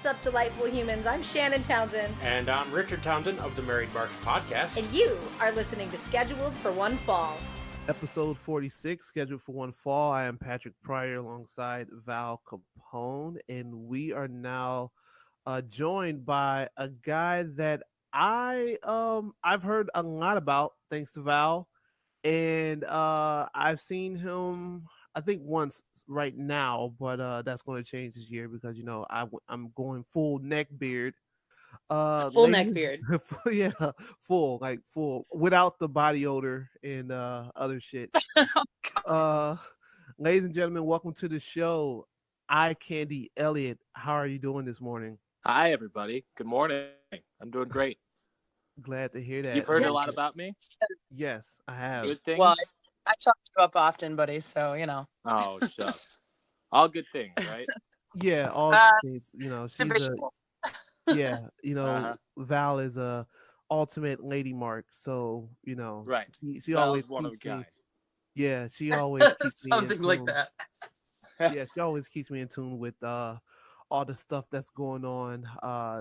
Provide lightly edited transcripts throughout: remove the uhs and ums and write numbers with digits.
What's up, delightful humans? I'm Shannon Townsend. And I'm Richard Townsend of the Married Marks podcast. And you are listening to Scheduled for One Fall. Episode 46, Scheduled for One Fall. I am Patrick Pryor alongside Val Capone, and we are now joined by a guy that I've heard a lot about, thanks to Val, and I've seen him I think once right now, but that's going to change this year because I'm going full neck beard. Full neck beard. Yeah, full without the body odor and other shit. Ladies and gentlemen, welcome to the show. Eye Candy Elliott, how are you doing this morning? Hi, everybody. Good morning. I'm doing great. Glad to hear that. You've heard a lot about me? Yes, I have. Good things? Well, I talk you up often, buddy, so, Oh, shucks. All good things, right? Yeah, all things. She's Val is a ultimate lady mark, so, Right. She Val's always one of a keeps me. kind. Yeah, she always keeps me in something like tune. that. Yeah, she always keeps me in tune with all the stuff that's going on,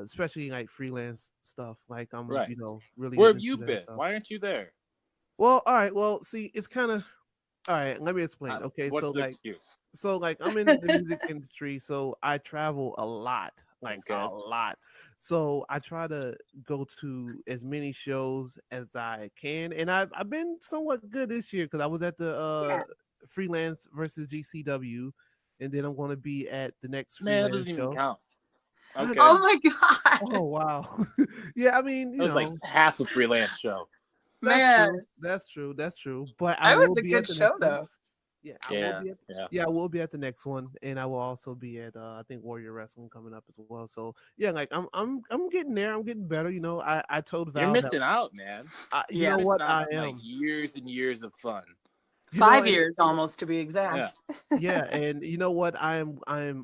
especially like freelance stuff. Like I'm, Right. really. Where have into you that been? stuff. Why aren't you there? Well, all right. Well, see, it's kind of all right. Let me explain. Okay, What's so the like, excuse? I'm in the music industry, so I travel a lot, like Okay. a lot. So I try to go to as many shows as I can, and I've been somewhat good this year because I was at the freelance versus GCW, and then I'm going to be at the next Man, that freelance doesn't show. even count. Okay. Oh my god, Oh wow. Yeah, I mean, That was like half a freelance show. man, That's true. But that was will a be good at the show next one. though. Yeah, I will be at the next one, and I will also be at I think Warrior Wrestling coming up as well. So yeah, like I'm getting there. I'm getting better. I told Val You're missing out, man. you Yeah. know You're what missing out I on, am. like years and years of fun. 5 years almost to be exact. Yeah, and you know what? I'm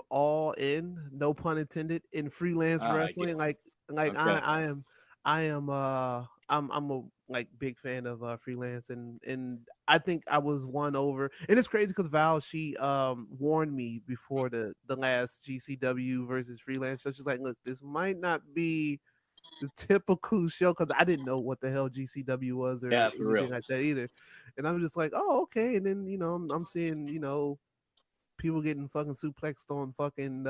all in, no pun intended, in freelance I get wrestling. it. Like Okay. I'm a like big fan of freelance, and I think I was won over. And it's crazy because Val, she warned me before the last GCW versus freelance show. She's like, look, this might not be the typical show because I didn't know what the hell GCW was or Yeah, for anything real. like that either. And I'm just like, oh, okay. And then I'm seeing people getting fucking suplexed on fucking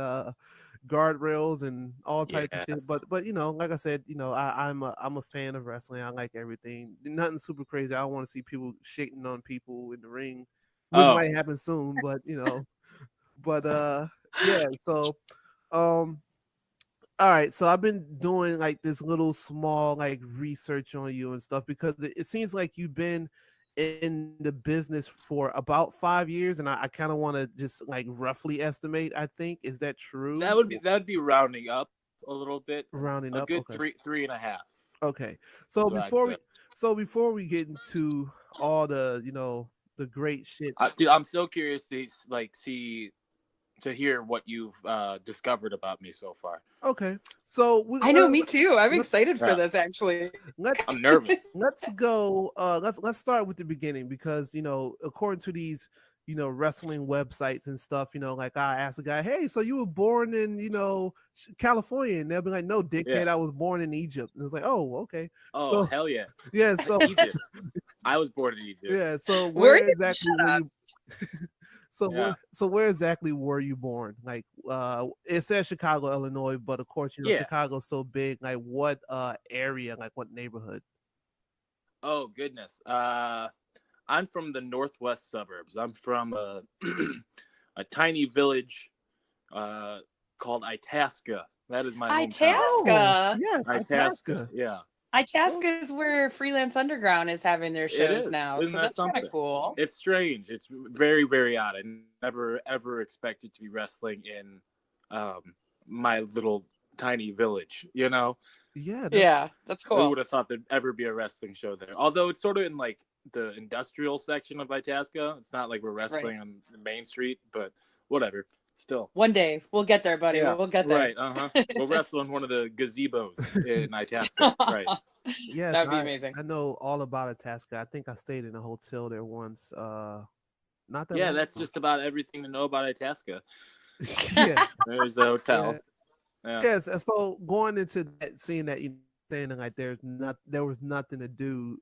guardrails and all types of Yeah. shit. But like I said, I'm a fan of wrestling. I like everything. Nothing super crazy. I don't want to see people shitting on people in the ring, which might happen soon. But yeah. So all right, so I've been doing like this little small like research on you and stuff because it seems like you've been in the business for about 5 years, and I kind of want to just like roughly estimate. I think, is that true? That would be rounding up a little bit. Rounding a up, good okay. three and a half. Okay, so That's what I'd say. before we get into all the the great shit, Dude, I'm so curious to hear what you've discovered about me so far. okay. So I know, me too. I'm excited for this actually. I'm nervous. Let's go. Let's start with the beginning because according to these wrestling websites and stuff, like I asked a guy, hey, so you were born in California, and they'll be like, no, dickhead, I was born in Egypt. And it's like, oh, okay. Oh, so, hell yeah. Yeah. So Egypt. I was born in Egypt. Yeah. So Where where exactly were you? Yeah. Where exactly were you born? Like, it says Chicago, Illinois, but of course, Chicago's so big. Like, what area? Like, what neighborhood? Oh goodness. I'm from the northwest suburbs. I'm from a tiny village called Itasca. That is my hometown. Itasca. Yes, Itasca. Yeah. Itasca is where Freelance Underground is having their shows now. Isn't So that that's kind something? of cool. It's strange. It's very, very odd. I never ever expected to be wrestling in my little tiny village, Yeah. Yeah, that's Who cool. would have thought there'd ever be a wrestling show there? Although it's sort of in like the industrial section of Itasca. It's not like we're wrestling on the main street, but whatever. Still. One day we'll get there, buddy. We'll get there. Right. We'll wrestle in one of the gazebos in Itasca. Right. Yes, That'd be amazing. I know all about Itasca. I think I stayed in a hotel there once. Not that. Yeah, long that's ago. just about everything to know about Itasca. Yeah. There's a hotel. Yeah. Yes, and so going into that, seeing that, saying that, like there was nothing to do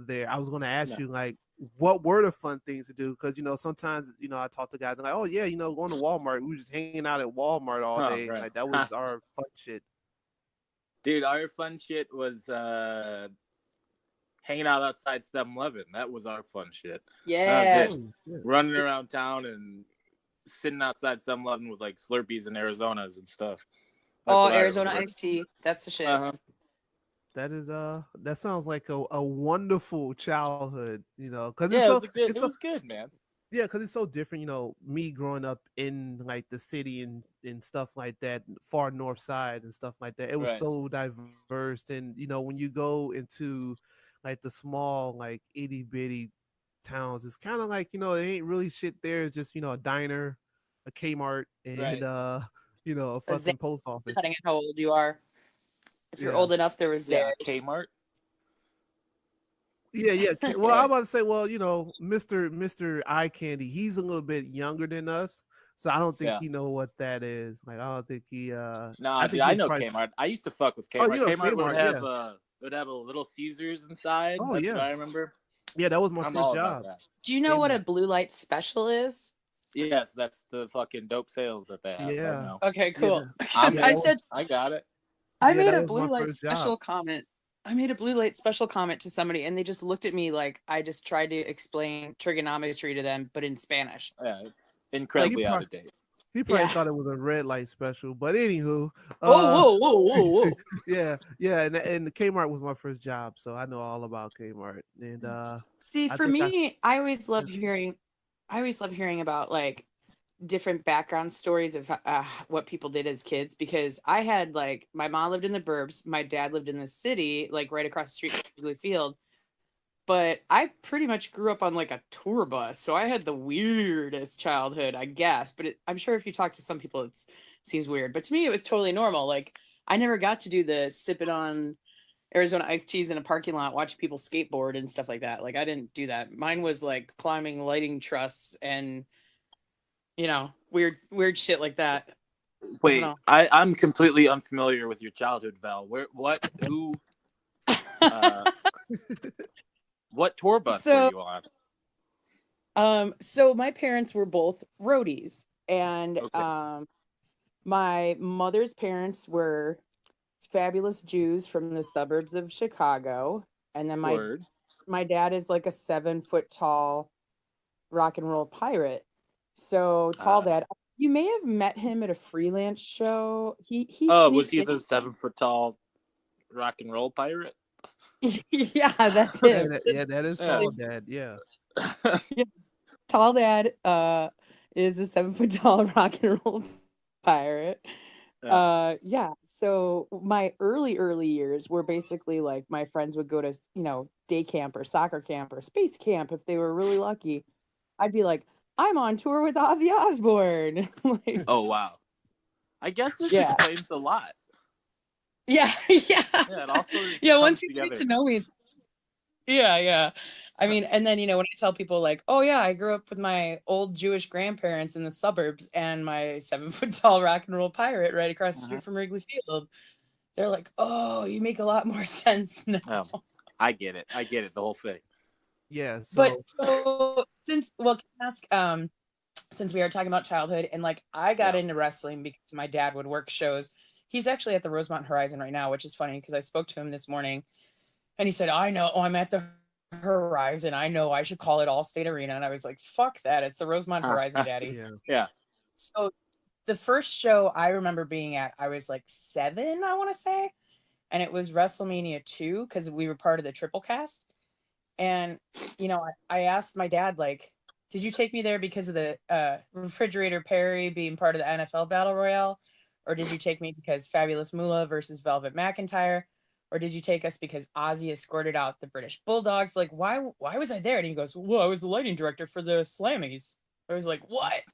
there. I was going to ask No. you, like, what were the fun things to do? Because sometimes I talk to guys and like, oh yeah, going to Walmart. We were just hanging out at Walmart all Oh, day. right. Like that was our fun shit. Dude, our fun shit was hanging out outside 7-Eleven. That was our fun shit. That was Yeah. it. Running around town and sitting outside 7-Eleven with like Slurpees and Arizonas and stuff. That's Oh, what I Arizona remember. iced tea. That's the shit. Uh-huh. That is that sounds like a wonderful childhood, because Yeah, it was good, man. yeah, because it's so different, me growing up in like the city and stuff like that, far north side and stuff like that. It was Right. so diverse. And when you go into like the small, like itty bitty towns, it's kind of like, there ain't really shit there. It's just, a diner, a Kmart, and Right. a A fucking post office. Depending on how old you are. If you're Yeah. old enough, there was Yeah, Zales. Kmart. Yeah. Well, Right. I'm about to say, well, Mr. Eye Candy, he's a little bit younger than us, so I don't think Yeah. he know what that is. Like, I don't think he. Nah, I dude, think I he know probably. Kmart. I used to fuck with Oh, Kmart. Kmart would Kmart, have yeah. a Little Caesars inside. Oh, That's yeah. what I remember. Yeah, that was my I'm first all about job. that. Do you know what Kmart. a blue light special is? Yes, that's the fucking dope sales that they have. I Yeah. know. Okay, Yeah, cool. I'm yeah, I that said I got it. I Yeah, made that a was my blue light first job. special comment. I made a blue light special comment to somebody, and they just looked at me like I just tried to explain trigonometry to them, but in Spanish. Yeah, it's He incredibly out probably, of date. he probably Yeah. thought it was a red light special, but anywho, Whoa. yeah, and the Kmart was my first job, so I know all about Kmart. And See, I for think me, I always love hearing about like different background stories of what people did as kids, because I had like my mom lived in the burbs, my dad lived in the city, like right across the street from Wrigley Field. But I pretty much grew up on like a tour bus, so I had the weirdest childhood, I guess. But I'm sure if you talk to some people, it seems weird. But to me, it was totally normal. Like I never got to do the sipping on Arizona iced teas in a parking lot, watching people skateboard and stuff like that. Like I didn't do that. Mine was like climbing lighting trusts and weird shit like that. Wait, know. I'm completely unfamiliar with your childhood, Val. What tour bus were you on? So my parents were both roadies, and Okay. my mother's parents were fabulous Jews from the suburbs of Chicago, and then Word. my dad is like a 7 foot tall rock and roll pirate. So tall dad. You may have met him at a freelance show. He Oh, was sneaks he in. the 7 foot tall rock and roll pirate? Yeah, that's him. that is Yeah. tall, Dad. Yeah. Tall dad is a 7 foot tall rock and roll pirate. Yeah. So my early years were basically like my friends would go to, day camp or soccer camp or space camp if they were really lucky. I'd be like, I'm on tour with Ozzy Osbourne. Like, Oh wow. I guess this Yeah. explains a lot. yeah. Yeah, it all sort of Yeah, comes once you together. get to know me. Yeah. I mean, and then, when I tell people like, oh yeah, I grew up with my old Jewish grandparents in the suburbs and my 7 foot tall rock and roll pirate right across the street from Wrigley Field, they're like, oh, you make a lot more sense now. Oh, I get it, the whole thing. Yeah. But so can I ask, since we are talking about childhood, and like I got into wrestling because my dad would work shows. He's actually at the Rosemont Horizon right now, which is funny because I spoke to him this morning and he said, I know, I'm at the Horizon. I know I should call it Allstate Arena. And I was like, fuck that. It's the Rosemont Horizon, Daddy. Yeah. So the first show I remember being at, I was like 7, I want to say. And it was WrestleMania 2 because we were part of the triple cast. And, I asked my dad, like, did you take me there because of the Refrigerator Perry being part of the NFL Battle Royale? Or did you take me because Fabulous Moolah versus Velvet McIntyre? Or did you take us because Ozzy escorted out the British Bulldogs? Like, why was I there? And he goes, well, I was the lighting director for the Slammies. I was like, what?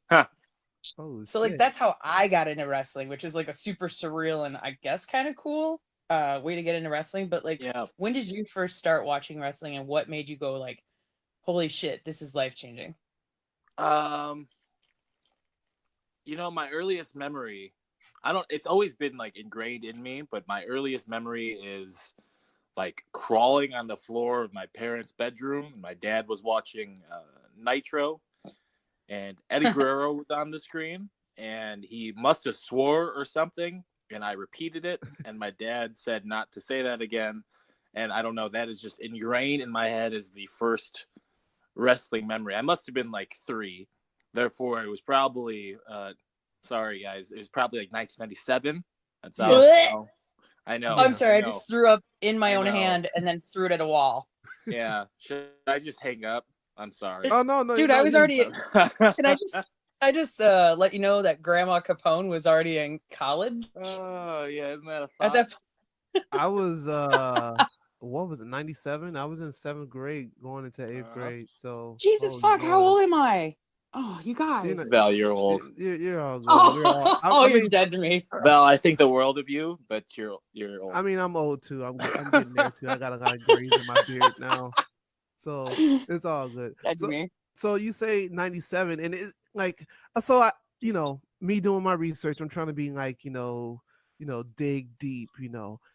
So, like, that's how I got into wrestling, which is, like, a super surreal and I guess kind of cool way to get into wrestling. But, like, when did you first start watching wrestling and what made you go, like, holy shit, this is life-changing? My earliest memory It's always been like ingrained in me, but my earliest memory is like crawling on the floor of my parents' bedroom. My dad was watching Nitro, and Eddie Guerrero was on the screen, and he must have swore or something, and I repeated it, and my dad said not to say that again, and I don't know, that is just ingrained in my head as the first wrestling memory. I must have been like 3, therefore it was probably sorry guys, it was probably like 1997. That's how I know. I'm sorry, I I just threw up in my own know. hand and then threw it at a wall. Yeah, should I just hang up? I'm sorry. Oh no, Dude, I was already. Can I just let you know that Grandma Capone was already in college Oh yeah, isn't that a at thought? that? I was what was it, 97? I was in 7th grade going into 8th grade. So Jesus oh, fuck, how Lord. old am I? Oh, you guys. You know, Val, you're old. you're all good. Oh, We're all, oh, I you're mean, dead to me. Val, I think the world of you, but you're old. I mean, I'm old too. I'm getting there too. I got a lot of grays in my beard now, so it's all good. Dead to me. So you say 97, and it's like, so I, me doing my research, I'm trying to be like, dig deep,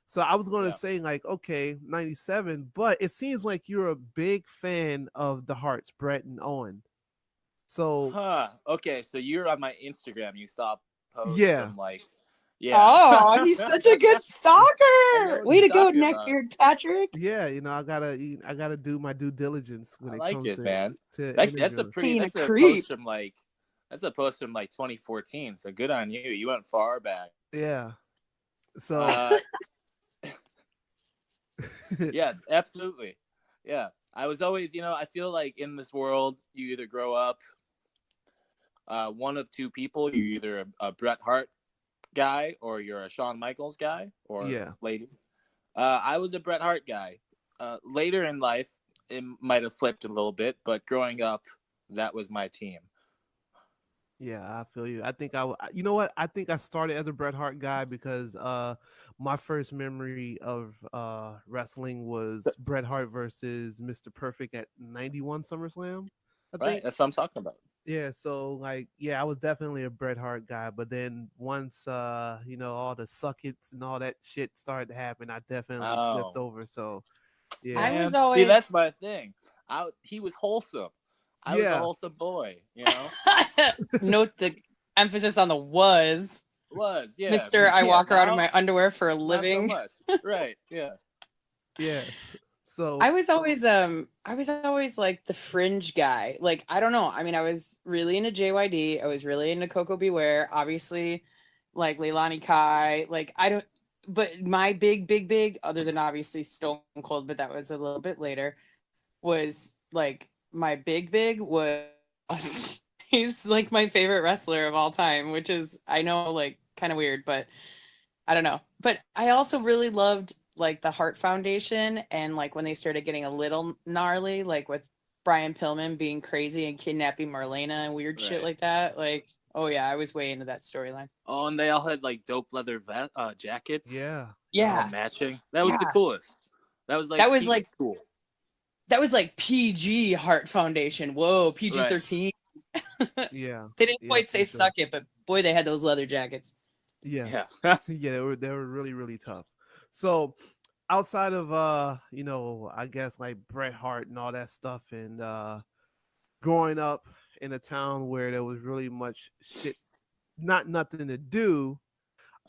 So I was going to say like, okay, 97, but it seems like you're a big fan of the Hearts, Brett and Owen. So Okay, so you're on my Instagram. You saw a post Yeah. from like, Oh, he's such a good stalker. Way to go, talking about. neckbeard Patrick. yeah, I gotta do my due diligence when I it like comes it, man. to That's a interviewing. pretty. Being a That's a creep. post from like. That's a post from like 2014. So good on you. You went far back. Yeah. So yes, absolutely. Yeah, I was always, I feel like in this world, you either grow up one of two people. You're either a Bret Hart guy or you're a Shawn Michaels guy or lady. I was a Bret Hart guy. Later in life, it might have flipped a little bit, but growing up, that was my team. Yeah, I feel you. I think you know what? I think I started as a Bret Hart guy because my first memory of wrestling was Bret Hart versus Mr. Perfect at 91 SummerSlam. I Right, think. that's what I'm talking about. Yeah, so like, I was definitely a Bret Hart guy, but then once all the suckets and all that shit started to happen, I definitely flipped over. So yeah, I was See, always that's my thing. He was wholesome. I was a Yeah. wholesome boy, note the emphasis on the was. Yeah. Mr. I Yeah, walk around in now, my underwear for a not so living. much. Right, yeah. yeah. So I was always like the fringe guy. Like, I don't know. I mean, I was really into JYD. I was really into Coco Beware. Obviously, like Leilani Kai. Like, but my big, other than obviously Stone Cold, but that was a little bit later, was like my big was he's like my favorite wrestler of all time, which is, I know, like kind of weird, but I don't know. But I also really loved like the Hart Foundation, and like when they started getting a little gnarly, like with Brian Pillman being crazy and kidnapping Marlena and weird shit like that. Like, oh yeah, I was way into that storyline. Oh, and they all had like dope leather jackets. yeah. All matching. That was the coolest. That was like cool. That was like PG Hart Foundation. Whoa, PG-13. Yeah. They didn't quite say for suck it, but boy, they had those leather jackets. Yeah. Yeah, they were really, really tough. So outside of I guess like Bret Hart and all that stuff, and growing up in a town where there was really much shit, nothing to do,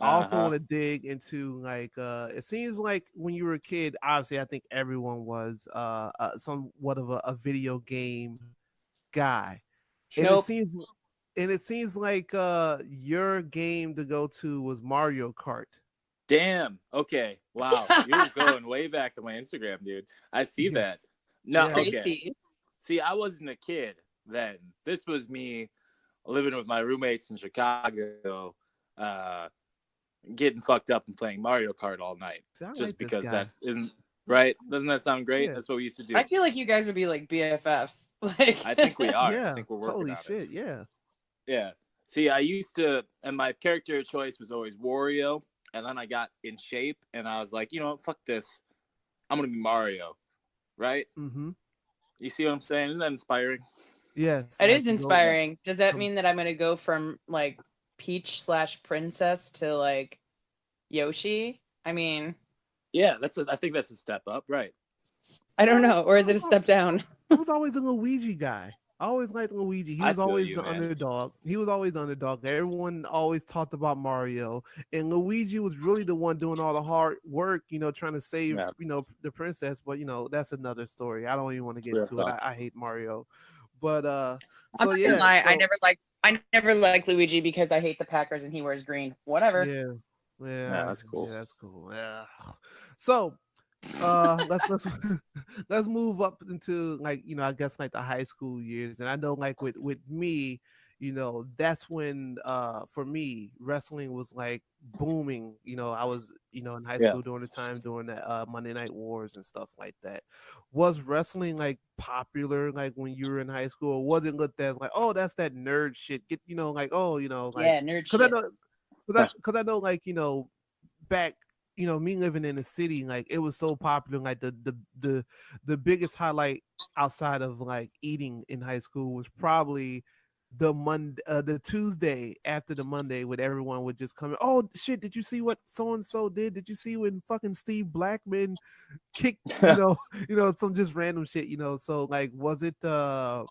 I also want to dig into like it seems like when you were a kid, obviously I think everyone was somewhat of a video game guy. And it seems like your game to go to was Mario Kart. Damn. Okay. Wow. You're going way back to my Instagram, dude. I see that. No, okay. See, I wasn't a kid then. This was me living with my roommates in Chicago, getting fucked up and playing Mario Kart all night. Just because isn't right. Doesn't that sound great? Yeah. That's what we used to do. I feel like you guys would be like BFFs. Like, I think we are. Yeah. I think we're working Holy on shit, it. yeah. Yeah. See, I used to, and my character of choice was always Wario. And then I got in shape, and I was like, fuck this. I'm gonna be Mario, right? Mm-hmm. You see what I'm saying? Isn't that inspiring? Yes. It is inspiring. Does that mean that I'm gonna go from like Peach/princess to like Yoshi. I mean, Yeah, I think that's a step up, right? I don't know, or is it a step down? I was always a Luigi guy. I always liked Luigi. He I was feel always you, the man. underdog. He was always the underdog. Everyone always talked about Mario, and Luigi was really the one doing all the hard work, trying to save, Yeah, the princess. But that's another story. I don't even want to get real into it. talk. I hate Mario, but I'm so not gonna yeah, lie. so I never liked Luigi because I hate the Packers and he wears green. Whatever. yeah, Yeah, yeah, that's cool. yeah, that's cool. Yeah. So let's let's move up into, like, I guess, like the high school years. And I know, like, with me, that's when for me wrestling was like booming. I was, in high Yeah. school during the time during the Monday Night Wars and stuff like that. Was wrestling like popular like when you were in high school, or was it looked at as like, oh, that's that nerd shit, get, like, oh, like, Yeah, nerd because I shit. know because I know, like, back, me living in the city, like, it was so popular. Like, the biggest highlight outside of like eating in high school was probably the Tuesday after the Monday, when everyone would just come in. Oh shit, did you see what so and so did? Did you see when fucking Steve Blackman kicked, some just random shit, so, like, was it frowned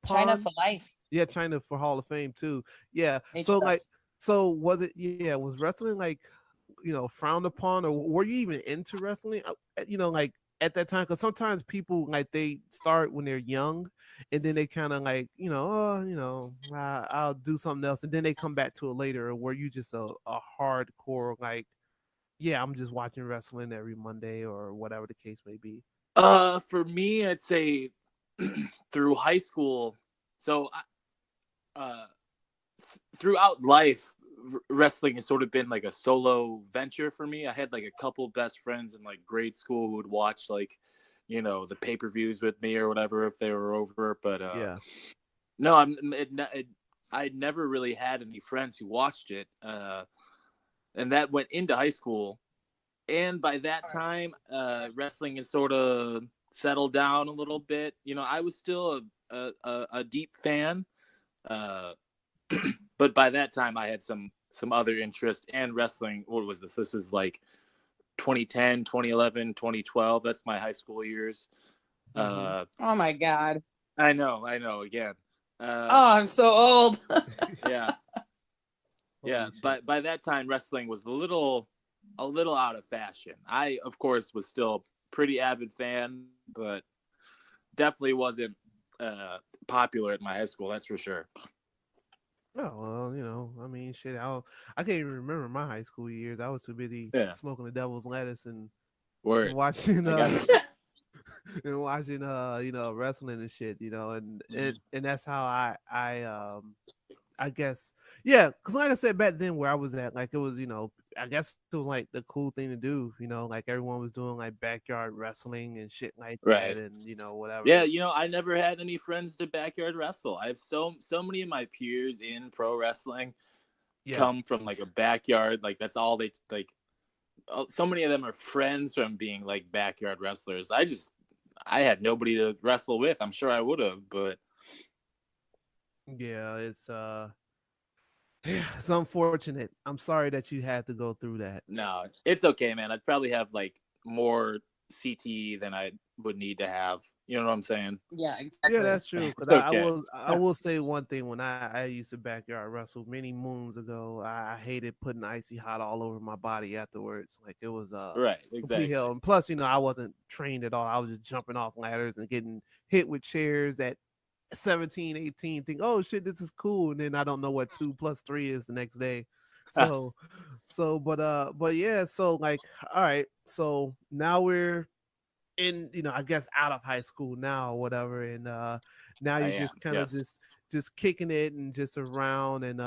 China upon? for life. Yeah, China for Hall of Fame too. Yeah. So, HFS. like, so was it, was wrestling like, frowned upon, or were you even into wrestling? Like, at that time, because sometimes people, like, they start when they're young, and then they kind of like, oh, I'll do something else, and then they come back to it later. Or were you just a hardcore, like, yeah, I'm just watching wrestling every Monday or whatever the case may be? For me, I'd say through high school. So, throughout life, wrestling has sort of been like a solo venture for me. I had like a couple best friends in like grade school who would watch like, the pay-per-views with me or whatever if they were over. But Yeah. no, I never really had any friends who watched it, and that went into high school. And by that time, wrestling is sort of settled down a little bit. I was still a deep fan, but by that time I had some other interest. And wrestling, what was this? This was like 2010, 2011, 2012. That's my high school years. Mhm. Oh my god. I know. Again. Oh, I'm so old. Yeah. Yeah. Holy shit. But by that time, wrestling was a little out of fashion. I, of course, was still a pretty avid fan, but definitely wasn't popular at my high school. That's for sure. Oh, well, I mean, shit, I can't even remember my high school years. I was too busy Yeah. smoking the devil's lettuce and Word. watching I got you. and watching wrestling and shit, and that's how I guess, yeah, because like I said, back then where I was at, like, it was, I guess it was like the cool thing to do, like everyone was doing like backyard wrestling and shit like Right. that, and whatever. Yeah, I never had any friends to backyard wrestle. I have so many of my peers in pro wrestling come from like a backyard. Like, that's all they like. So many of them are friends from being like backyard wrestlers. I had nobody to wrestle with. I'm sure I would have, but Yeah, it's unfortunate. I'm sorry that you had to go through that. no, it's okay, man. I'd probably have like more CTE than I would need to have. You know what I'm saying? Yeah, exactly. Yeah, that's true. But Okay. I will say one thing. When I used to backyard wrestle many moons ago, I hated putting icy hot all over my body afterwards. Like, it was Right, complete exactly. hell. And plus, I wasn't trained at all. I was just jumping off ladders and getting hit with chairs at 17, 18. Think, oh shit, this is cool. And then I don't know what 2 + 3 is the next day. But yeah, so, like, all right. So now we're in, I guess, out of high school now or whatever, and now I you're am. just kind of Yes. just kicking it and just around, and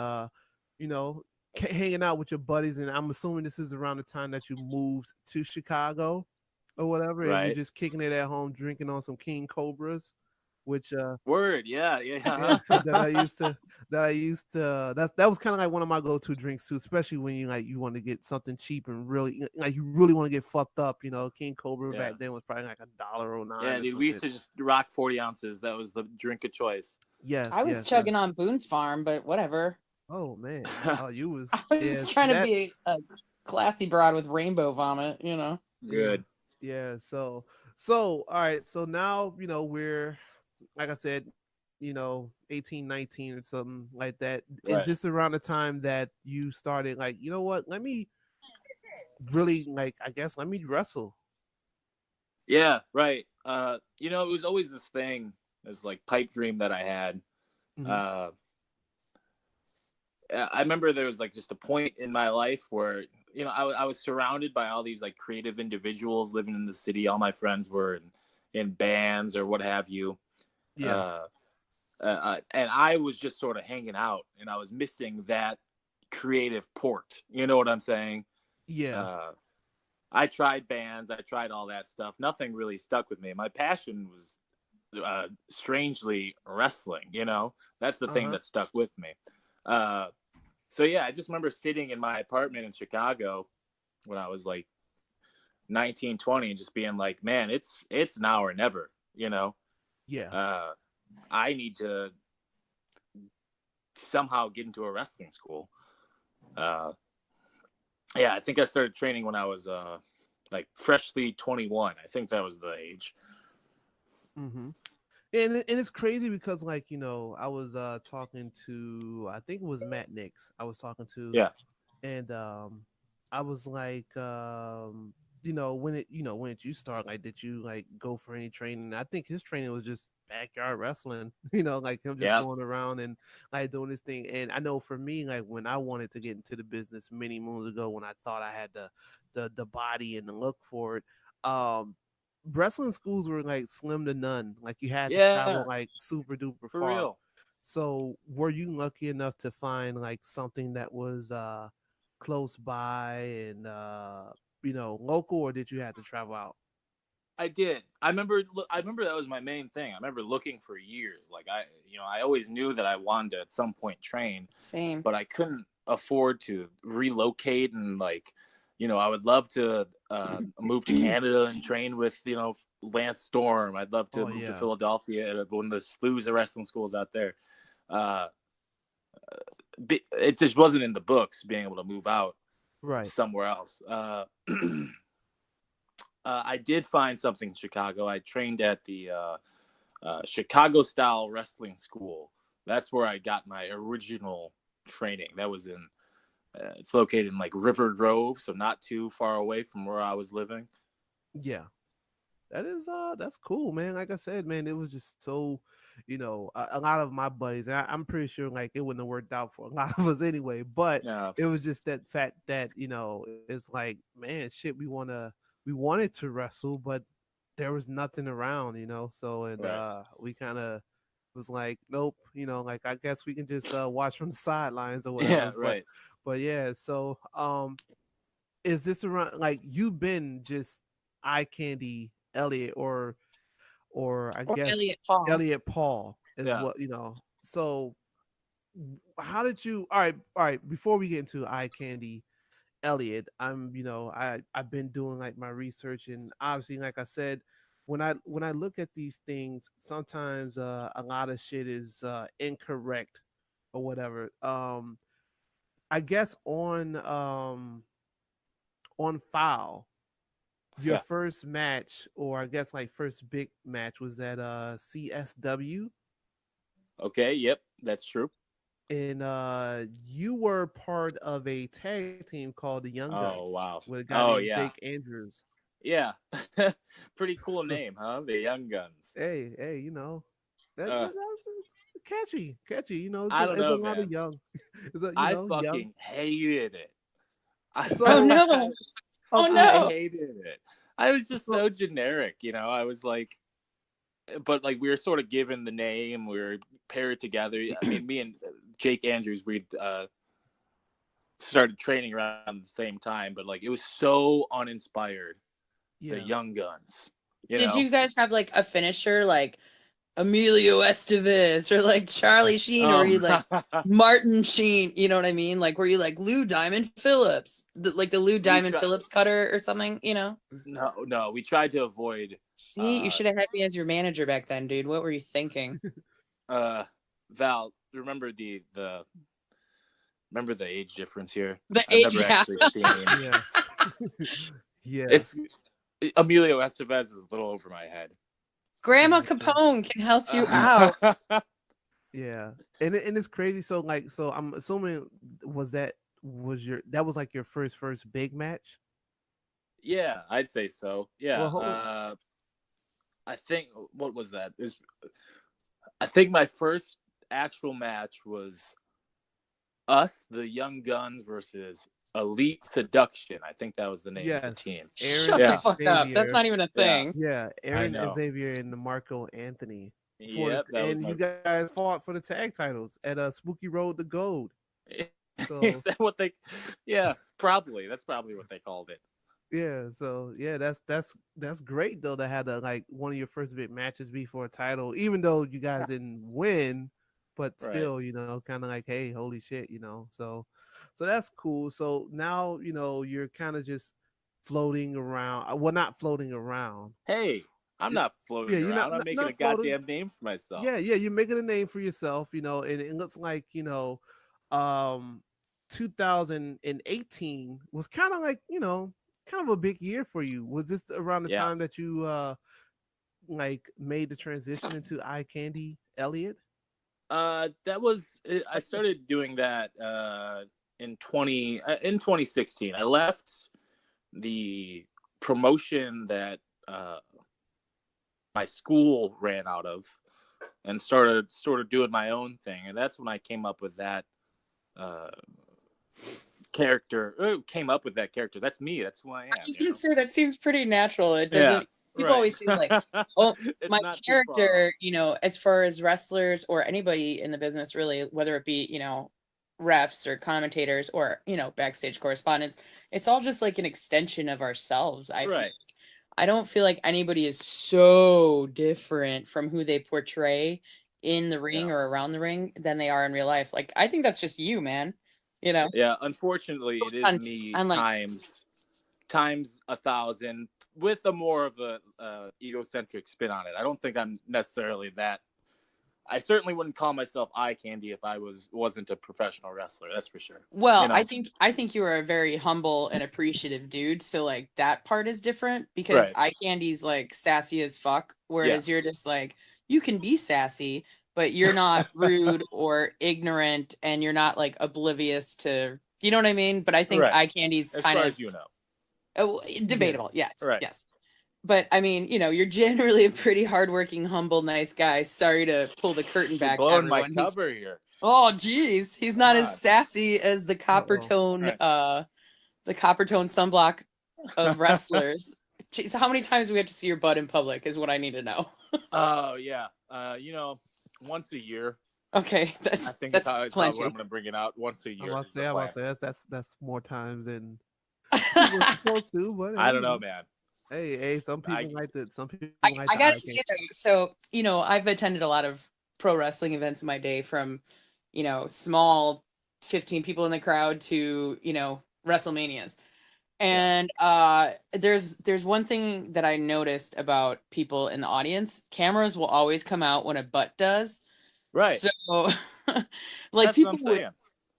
you know hanging out with your buddies. And I'm assuming this is around the time that you moved to Chicago or whatever, and you're Right. just kicking it at home, drinking on some King Cobras, which Word. Yeah. yeah, that was kind of like one of my go-to drinks too, especially when you want to get something cheap and really, like, you really want to get fucked up. King Cobra Yeah. back then was probably like $1.09. Yeah, dude. We used to just rock 40 ounces. That was the drink of choice. Yes, I was yes, chugging on Boone's Farm, but whatever. Oh man. Oh, you was I yeah. was See trying to that? be a classy broad with rainbow vomit, you know. Yeah. Good. Yeah. So all right. So now we're like I said, 18, 19 or something like that. Is Right. this around the time that you started like, you know what? Let me really like I guess let me wrestle. Yeah. Right. It was always this thing, this like pipe dream that I had. Mhm. Uh, I remember there was like just a point in my life where I was surrounded by all these like creative individuals living in the city. All my friends were in bands or what have you, Yeah. uh, and I was just sort of hanging out, and I was missing that creative port. You know what I'm saying? Yeah. Uh, I tried bands, I tried all that stuff. Nothing really stuck with me. My passion was strangely wrestling. That's the thing Uh-huh. that stuck with me. Uh, So yeah, I just remember sitting in my apartment in Chicago when I was like 19, 20, and just being like, man, it's now or never, Yeah. uh, I need to somehow get into a wrestling school. Uh, yeah, I think I started training when I was like freshly 21. I think that was the age. Mm-hmm. And it's crazy because like, I was talking to I think it was Matt Nix I was talking to, Yeah. and I was like, when did you start? Like, did you like go for any training? I think his training was just backyard wrestling, like him just Yeah. going around and like doing this thing. And I know for me, like when I wanted to get into the business many moons ago, when I thought I had the body and the look for it, wrestling schools were like slim to none. Like you had to travel Yeah. like super duper For far. real. So were you lucky enough to find like something that was close by and local, or did you have to travel out? I did. I remember that was my main thing. I remember looking for years. Like I always knew that I wanted to at some point train, Same. but I couldn't afford to relocate and like, I would love to move to Canada and train with, Lance Storm. I'd love to Oh move to yeah. Philadelphia at one of the slews of wrestling schools out there. Uh, it just wasn't in the books being able to move out Right. somewhere else. I did find something in Chicago. I trained at the Chicago Style Wrestling School. That's where I got my original training. That was in. It's located in like River Grove, so not too far away from where I was living. Yeah. That's cool, man. Like I said, man, it was just so, a lot of my buddies, and I'm pretty sure like it wouldn't have worked out for a lot of us anyway, but Yeah, it was just that fact that, it's like, man, shit, we wanted to wrestle, but there was nothing around, so, and right. we kind of was like, nope, like I guess we can just watch from the sidelines or Yeah, whatever. But right. yeah, so is this around like you've been just eye candy Elliott, or I Or guess Elliott Paul. Elliott Paul is Yeah, what so how did you all right before we get into eye candy Elliott, I'm I've been doing like my research, and obviously like I said, when I look at these things, sometimes a lot of shit is incorrect or whatever. I guess on file, your yeah. first match, or I guess like first big match, was at CSW, Okay, yep, that's true. and you were part of a tag team called the Young Oh Guns wow. with a guy Oh named yeah, Jake Andrews. yeah. Pretty cool So name, huh? The Young Guns. hey, Uh, that's catchy. I don't It's a know, lot of man. young, it's a, I young. fucking hated it. Oh So no. Oh okay, I no. hated it. I was just so so generic, I was like, but like we were sort of given the name, we were paired together. I mean, me and Jake Andrews, we started training around the same time, but like it was so uninspired. The yeah, Young Guns, you Did know. you guys have like a finisher like Emilio Estevez or like Charlie Sheen, or were you like Oh, Martin Sheen? You know what I mean? Like, were you like Lou Diamond Phillips, like the Lou we Diamond tried. Phillips cutter or something? No, no, we tried to avoid. See, you Uh, should have had me as your manager back then, dude. What were you thinking? Val, remember the Remember the age difference here? The I've age never gap. actually seen. Yeah. Yeah. It's Emilio Estevez is a little over my head. Grandma Capone can help you out. Yeah. And it's crazy. So I'm assuming that was like your first big match? Yeah, I'd say so. Yeah. Well, I think what was that? I think my first actual match was us, the Young Guns, versus Elite Seduction. I think that was the name of the yes. team. Aaron Shut the Yeah. fuck up. That's Xavier. not even a thing. Yeah, Aaron and know. Xavier and Marco Anthony. Yep, that was And my. you guys fought for the tag titles at Spooky Road to Gold. So Is that what they? Yeah, probably. That's probably what they called it. yeah, so yeah, that's great though to have like one of your first big matches be for a title, even though you guys didn't win, but Right. still, kind of like, hey, holy shit, so that's cool. So now you're kind of just floating around. Well, not floating around. Hey, I'm not floating You're around. I'm not, making a not floating. goddamn name for myself. Yeah, you're making a name for yourself, and it looks like, um 2018 was kind of like, kind of a big year for you. Was this around the Yeah. time that you like made the transition into Eye Candy Elliott? That was I started doing that in 2016. I left the promotion that my school ran out of and started sort of doing my own thing, and that's when I came up with that character. That's me. That's who I am. I was gonna say that seems pretty natural. It Yeah, doesn't. People always say like, "Oh, It's my not too far off. character," as far as wrestlers or anybody in the business, really, whether it be refs or commentators or backstage correspondents, it's all just like an extension of ourselves. Right. I don't feel like anybody is so different from who they portray in the ring or around the ring than they are in real life. Like, I think that's just you, man. Yeah, unfortunately, it is me times 1,000 with a more of a egocentric spin on it. I don't think I'm necessarily that. I certainly wouldn't call myself eye candy if I wasn't a professional wrestler. That's for sure. Well, I think you are a very humble and appreciative dude. So like that part is different because Eye Candy's like sassy as fuck, whereas you're just like you can be sassy, but you're not rude or ignorant, and you're not like oblivious to you know what I mean. But I think Eye Candy's as kind far of as debatable. Yes, Right. yes. But I mean, you're generally a pretty hardworking, humble, nice guy. Sorry to pull the curtain back. Blowing Everyone. my cover here. Oh, geez, he's not as sassy as the copper tone, the copper tone sunblock of wrestlers. Jeez, how many times do we have to see your butt in public? Is what I need to know. Oh yeah, once a year. Okay, I think that's that's plenty. what I'm going to bring it out once a year. I was about to say that's more times than I supposed to, but I don't know, man. Hey, some people like that. Some people I like. gotta say though, so I've attended a lot of pro wrestling events in my day, from small 15 people in the crowd to WrestleManias, and there's one thing that I noticed about people in the audience: cameras will always come out when a butt does. Right. So, like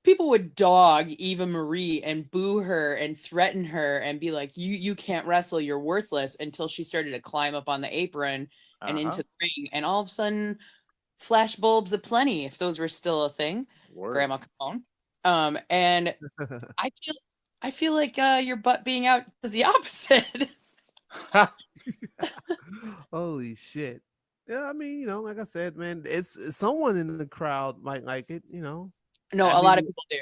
people would dog Eva Marie and boo her and threaten her and be like, you can't wrestle, you're worthless, until she started to climb up on the apron and into the ring. And all of a sudden, flash bulbs aplenty, if those were still a thing. Word. Grandma Capone. And I feel like your butt being out is the opposite. Holy shit. Yeah, I mean, like I said, man, it's someone in the crowd might like it, No, a lot of people do.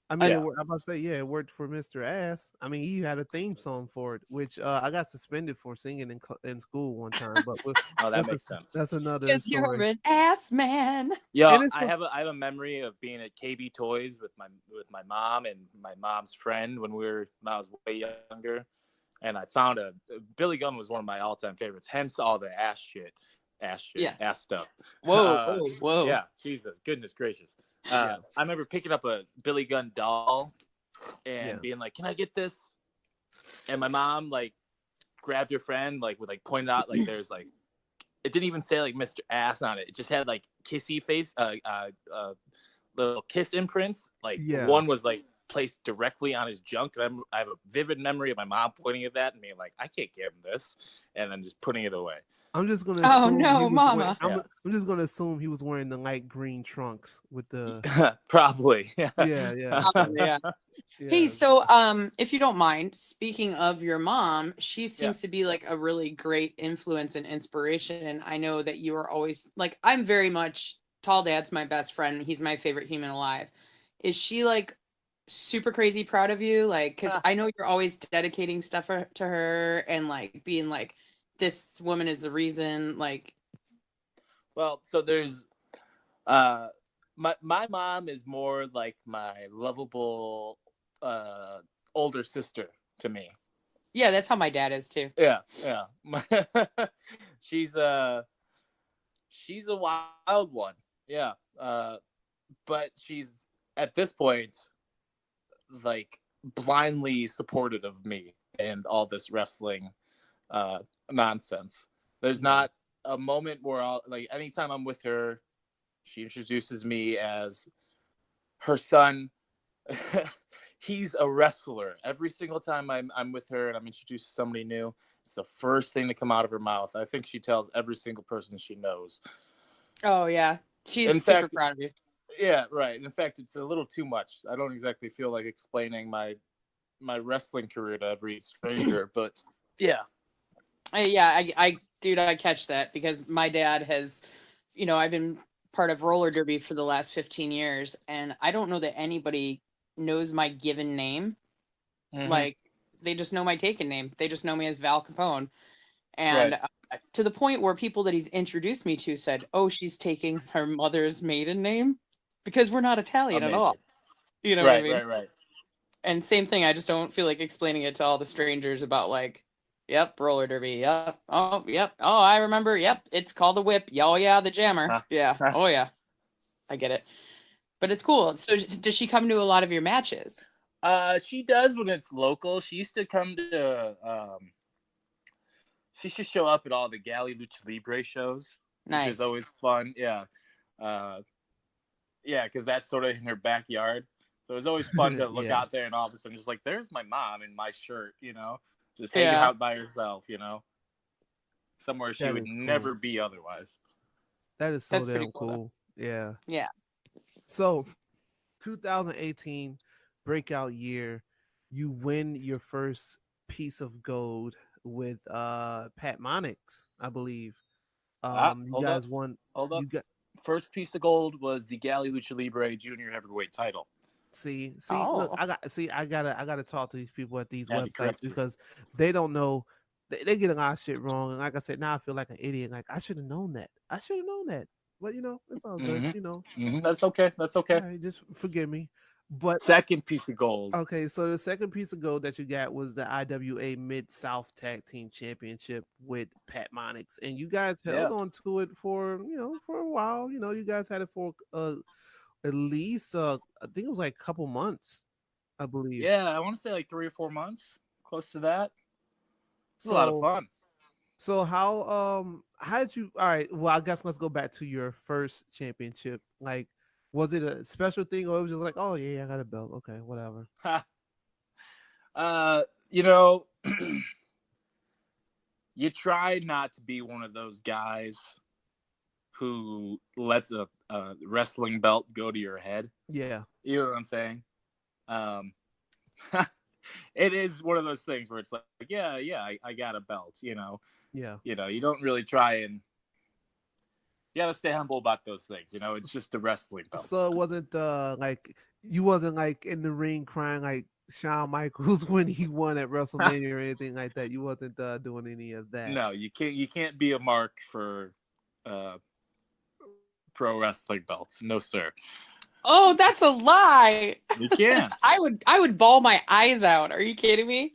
I mean, I'm about to say, it worked for Mr. Ass. I mean, he had a theme song for it, which I got suspended for singing in school one time. But that makes sense. That's another story. You're an ass man. Yeah, I have a memory of being at KB Toys with my mom and my mom's friend when I was way younger, and I found Billy Gunn was one of my all-time favorites. Hence all the ass stuff. Whoa. Yeah, Jesus, goodness gracious. I remember picking up a Billy Gunn doll and being like, "Can I get this?" And my mom like grabbed her friend, like with like pointed out like there's like it didn't even say like Mr. Ass on it. It just had like kissy face, little kiss imprints. Like Yeah. one was like placed directly on his junk. And I have a vivid memory of my mom pointing at that and being like, I can't give him this, and then just putting it away. I'm just gonna Oh, assume no, he was mama. I'm just gonna assume he was wearing the light green trunks with the Probably. yeah. Probably, yeah. Yeah. Hey, so if you don't mind, speaking of your mom, she seems to be like a really great influence and inspiration. I know that you are always like, I'm very much Tall Dad's my best friend. He's my favorite human alive. Is she like super crazy proud of you? Like, because I know you're always dedicating stuff to her and like being like, this woman is the reason. Like, Well, so there's my mom is more like my lovable older sister to me. yeah, that's how my dad is too. Yeah. she's a wild one. Yeah. But she's at this point like blindly supportive of me and all this wrestling nonsense. There's not a moment where I'll like anytime I'm with her, she introduces me as her son. He's a wrestler. Every single time I'm with her and I'm introduced to somebody new, it's the first thing to come out of her mouth. I think she tells every single person she knows. Oh yeah, she's In super fact, proud of you. Yeah, right. In fact, it's a little too much. I don't exactly feel like explaining my wrestling career to every stranger, but yeah. Dude, I catch that because my dad has, I've been part of roller derby for the last 15 years, and I don't know that anybody knows my given name. Mhm. Like, they just know my taken name. They just know me as Val Capone. And to the point where people that he's introduced me to said, oh, she's taking her mother's maiden name because we're not Italian at all. You know what I mean? Right. And same thing, I just don't feel like explaining it to all the strangers about like, yep, roller derby, yep, oh, yep, oh, I remember, yep, it's called a whip, oh yeah, the jammer, yeah, oh yeah, I get it. But it's cool. So does she come to a lot of your matches? She does when it's local. She used to come to she should show up at all the Galley Lucha Libre shows, Nice. which is always fun. Yeah, because that's sort of in her backyard. So it's always fun to look out there and all of a sudden just like, there's my mom in my shirt, just hanging out by herself, somewhere she would never be otherwise. That is so damn cool. Yeah. Yeah. So 2018 breakout year, you win your first piece of gold with Pat Monix, I believe. You guys won. Hold up. First piece of gold was the Galley Lucha Libre Junior Heavyweight title. See, look, I gotta talk to these people at these websites because they don't know. They get a lot of shit wrong, and like I said, now I feel like an idiot. Like I should have known that. But it's all good. That's okay. Right, just forgive me. But second piece of gold. Okay, so the second piece of gold that you got was the IWA Mid-South Tag Team Championship with Pat Monix, and you guys held on to it for for a while. You guys had it for at least I think it was like a couple months, I believe. Yeah, I want to say like 3 or 4 months, close to that. It's a lot of fun. So how did you? All right, well I guess let's go back to your first championship. Like, was it a special thing, or it was just like, oh yeah, I got a belt, okay, whatever? You try not to be one of those guys who lets a wrestling belt go to your head. Yeah. You know what I'm saying? It is one of those things where it's like, I got a belt, Yeah. You don't really try and you gotta stay humble about those things, it's just a wrestling belt. So it wasn't like you wasn't like in the ring crying like Shawn Michaels when he won at WrestleMania or anything like that. You wasn't doing any of that. No, you can't be a mark for pro wrestling belts. No, sir. Oh, that's a lie. You can't. I would bawl my eyes out. Are you kidding me?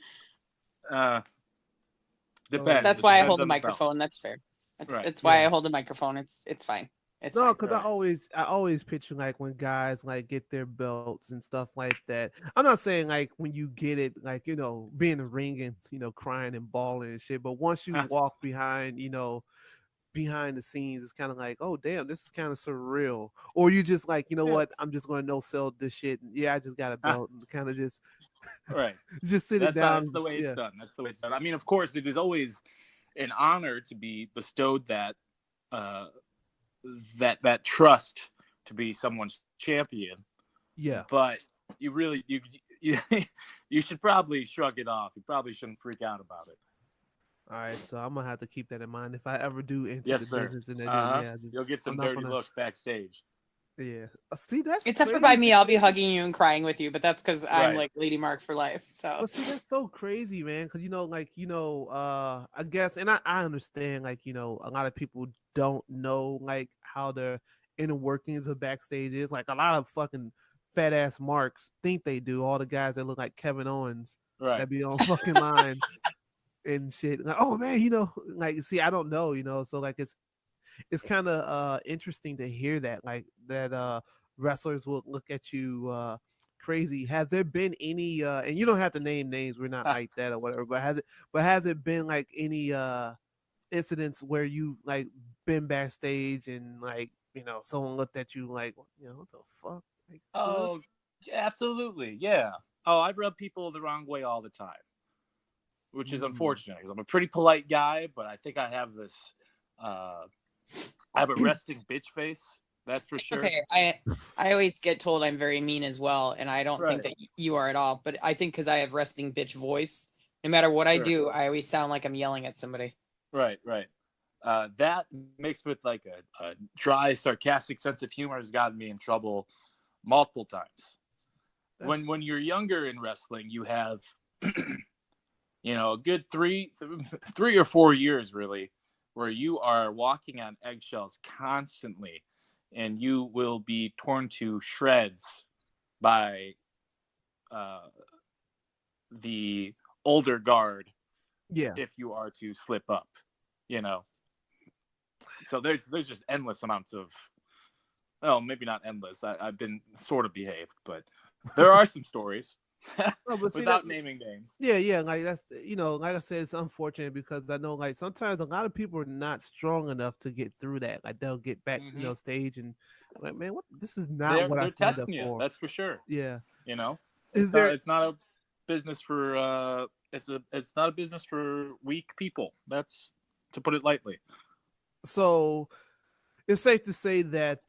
Depends. That's why I hold the microphone. That's fair. It's why I hold the microphone. It's fine. No, because I always picture like when guys like get their belts and stuff like that. I'm not saying like when you get it, like being in the ring and crying and bawling and shit. But once you walk behind, behind the scenes, it's kind of like, oh damn, this is kind of surreal. Or you just like, you know Yeah. what, I'm just gonna no sell this shit. Yeah, I just got a belt and kind of just Right. just sit it That's down. the way Yeah, it's done. That's the way it's done. I mean, of course, it is always an honor to be bestowed uh, that trust to be someone's champion. yeah. But you really you you should probably shrug it off. You probably shouldn't freak out about it. All right, so I'm gonna have to keep that in mind if I ever do enter Yes, the sir. business. And Uh-huh. You'll get I'm some not dirty gonna. looks backstage. Yeah, see, that's Except for crazy. by me, I'll be hugging you and crying with you, but that's because I'm Right. like Lady Mark for life. So But see, that's so crazy, man. Because I guess, and I understand, like, a lot of people don't know like how the inner workings of backstage is. Like a lot of fucking fat ass marks think they do. All the guys that look like Kevin Owens Right. that be on fucking line and shit. Like, oh man, like, see, I don't know, so like it's kind of interesting to hear that, like, that wrestlers will look at you crazy. Has there been any and you don't have to name names, we're not like that or whatever, but has it been like any incidents where you like been backstage and like, someone looked at you like, what the fuck, like, Oh, absolutely. Yeah. Oh, I've rubbed people the wrong way all the time, which is unfortunate because I'm a pretty polite guy, but I think I have this I have a resting bitch face. That's for sure. okay. I always get told I'm very mean as well, and I don't think Right. that you are at all. But I think because I have resting bitch voice, no matter what I Sure. do, I always sound like I'm yelling at somebody. Right. That mixed with like a dry, sarcastic sense of humor has gotten me in trouble multiple times. When you're younger in wrestling, you have a good 3 or 4 years really where you are walking on eggshells constantly, and you will be torn to shreds by the older guard yeah. if you are to slip up, So there's just endless amounts of, well, maybe not endless. I've been sort of behaved, but there are some stories. No, but see, without naming names. Yeah, like that's, like I said, it's unfortunate because I know like sometimes a lot of people are not strong enough to get through that. Like they'll get back, stage and like, man, this is not what I They're signed up testing you, for. that's for sure. Yeah. It's not a business for it's not a business for weak people. That's to put it lightly. So it's safe to say that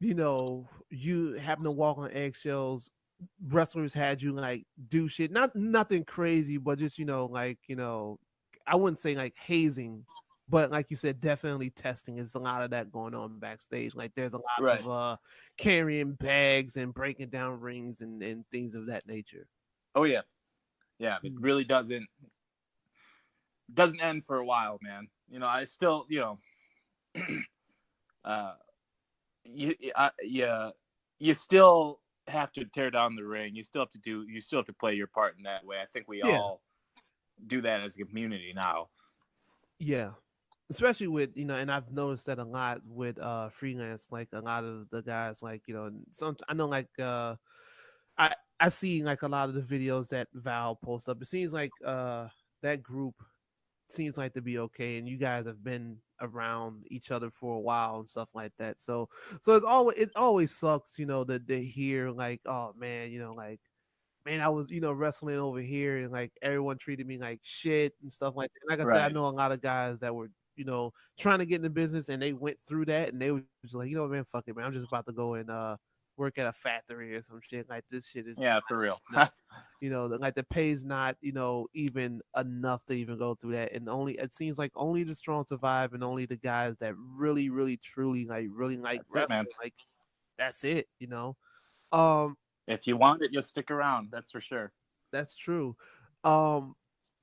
you happen to walk on eggshells. Wrestlers had you like do shit, nothing crazy, but just I wouldn't say like hazing, but like you said, definitely testing. There's a lot of that going on backstage. Like there's a lot of carrying bags and breaking down rings and things of that nature. Oh yeah, it really doesn't end for a while, man. I still you still have to tear down the ring. You still have to play your part in that way. I think we all do that as a community now. Yeah. Especially with, and I've noticed that a lot with freelance, like a lot of the guys, like, some, I know, like, I see like a lot of the videos that Val posts up. It seems like that group seems like to be okay, and you guys have been around each other for a while and stuff like that. So it always sucks, to hear like, oh man, like, man, I was, wrestling over here and like everyone treated me like shit and stuff like that. And like I said, I know a lot of guys that were, trying to get in the business and they went through that and they were just like, man, fuck it, man. I'm just about to go and work at a factory or some shit. Like this shit is for real. Like the pay's not, even enough to even go through that. And it seems like only the strong survive, and only the guys that really, really, truly like wrestling, like that's it, If you want it, you'll stick around. That's for sure. That's true.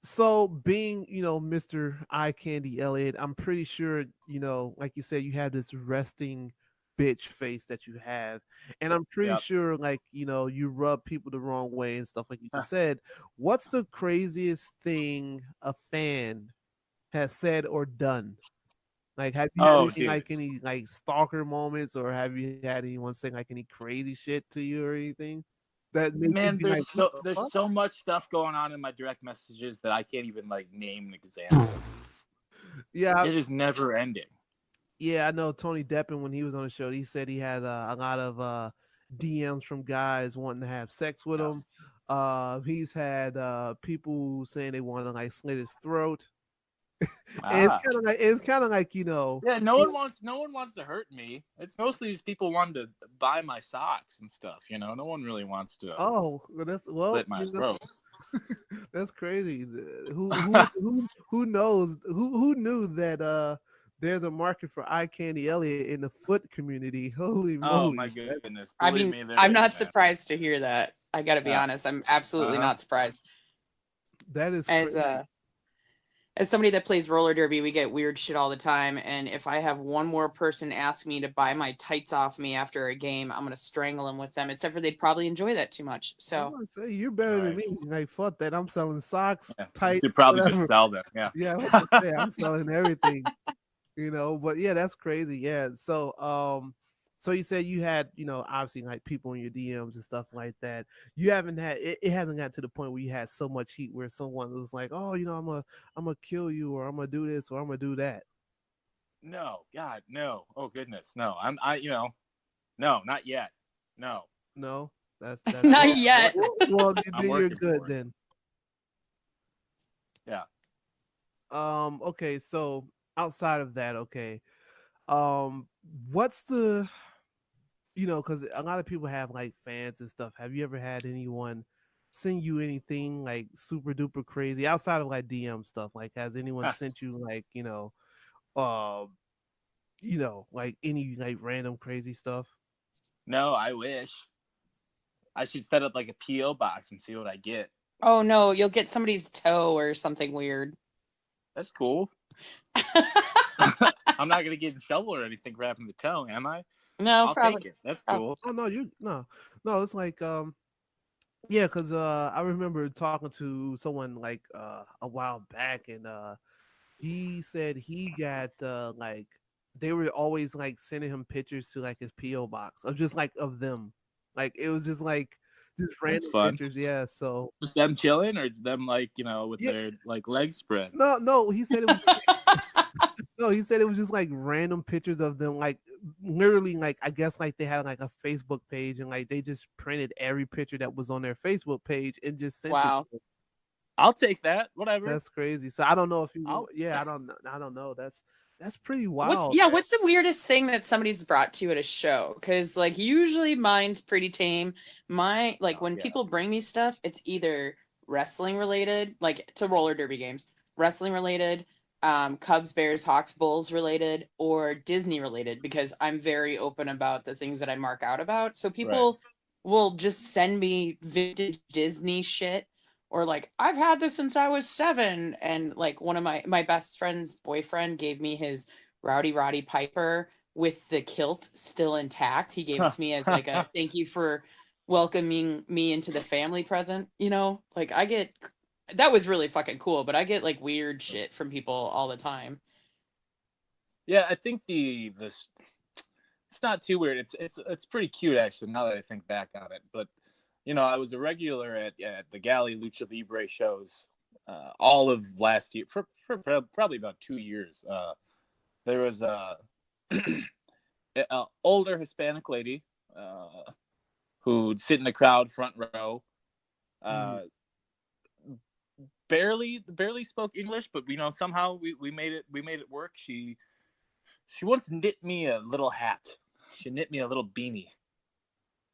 So being, Mr. Eye Candy Elliott, I'm pretty sure, like you said, you have this resting bitch face that you have. And I'm pretty sure, like, you rub people the wrong way and stuff like you just said. What's the craziest thing a fan has said or done? Like, have you had any like stalker moments, or have you had anyone saying like any crazy shit to you or anything? Man, there's so much stuff going on in my direct messages that I can't even like name an example. Yeah, It is never ending. yeah, I know Tony Deppen when he was on the show, he said he had a lot of DMs from guys wanting to have sex with Yeah. him. He's had people saying they want to like slit his throat. And Ah. it's kind of like you know. Yeah, no one wants to hurt me. It's mostly these people wanting to buy my socks and stuff, you know. No one really wants to Oh, well, slit my you know, throat. that's crazy. Who knows who knew that there's a market for Eye Candy Elliott in the foot community. Holy Oh my moly. goodness. I Believe mean, me, there I'm is, not man. surprised to hear that. I got to be Yeah. honest. I'm absolutely Uh-huh. not surprised. That is As crazy. as somebody that plays roller derby, we get weird shit all the time. And if I have one more person ask me to buy my tights off me after a game, I'm gonna strangle them with them. Except for they'd probably enjoy that too much. I'm So gonna say you're better All than right. me. Like fuck that. I'm selling socks, Yeah. You tights, could probably just whatever. sell them. Yeah. Yeah, I'm about to say, I'm selling everything. But yeah, that's crazy. Yeah. So you said you had, obviously like people in your DMs and stuff like that. You haven't had it hasn't gotten to the point where you had so much heat where someone was like, oh, I'm gonna kill you, or I'm gonna do this, or I'm gonna do that. No, God, no. Oh goodness, no. No, not yet. No. No, that's not well, yet. well, I'm then you're working good for it. then. Yeah. Okay, so outside of that, okay. What's the because a lot of people have like fans and stuff. Have you ever had anyone send you anything like super duper crazy outside of like DM stuff? Like, has anyone sent you like uh, like any like random crazy stuff? No, I wish. I should set up like a PO box and see what I get. Oh no, you'll get somebody's toe or something weird. That's cool. I'm not gonna get in trouble or anything for having the toe, am I? No, I'll probably. take it. That's Oh. cool. Oh no, it's like yeah, because I remember talking to someone like a while back, and he said he got like they were always like sending him pictures to like his PO box of just like of them, like it was just like just That's random fun. pictures. Yeah, so Just them chilling or them like, with yeah, their like legs spread. no, he said it was. No, he said it was just like random pictures of them, like literally, like I guess like they had like a Facebook page and like they just printed every picture that was on their Facebook page and just sent it Wow. to him. I'll take that. Whatever. That's crazy. So I don't know if I'll... yeah, I don't know. That's pretty wild. What's the weirdest thing that somebody's brought to you at a show? Because like usually mine's pretty tame. When people bring me stuff, it's either wrestling related, like to roller derby games, wrestling related, Cubs, Bears, Hawks, Bulls related, or Disney related, because I'm very open about the things that I mark out about. So people will just send me vintage Disney shit, or like I've had this since I was 7, and like one of my best friend's boyfriend gave me his Rowdy Roddy Piper with the kilt still intact. He gave it to me as like a thank you for welcoming me into the family present, like that was really fucking cool, but I get like weird shit from people all the time. Yeah, I think this it's not too weird. It's pretty cute actually. Now that I think back on it, but I was a regular at the Galley Lucha Libre shows all of last year for probably about 2 years. There was a older Hispanic lady who'd sit in the crowd front row. Barely spoke English, but somehow we made it work. She once knit me a little hat. She knit me a little beanie.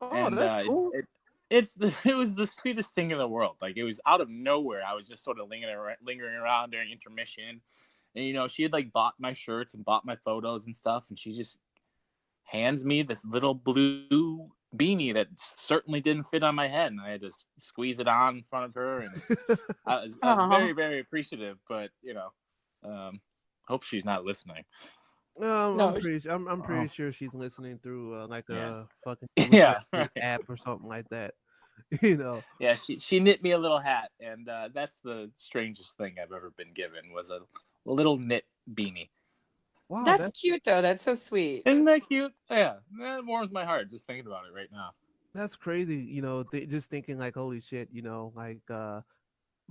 Oh, And that's cool. it was the sweetest thing in the world. Like, it was out of nowhere. I was just sort of lingering around during intermission, and she had like bought my shirts and bought my photos and stuff, and she just hands me this little blue beanie that certainly didn't fit on my head, and I had to squeeze it on in front of her, and I was very, very appreciative. But hope she's not listening. No, I'm pretty sure she's listening through like a fucking app or something like that. Yeah, she knit me a little hat, and that's the strangest thing I've ever been given, was a little knit beanie. Wow, that's cute though. That's so sweet. Isn't that cute? Yeah, that warms my heart just thinking about it right now. That's crazy. Just thinking like, holy shit. Like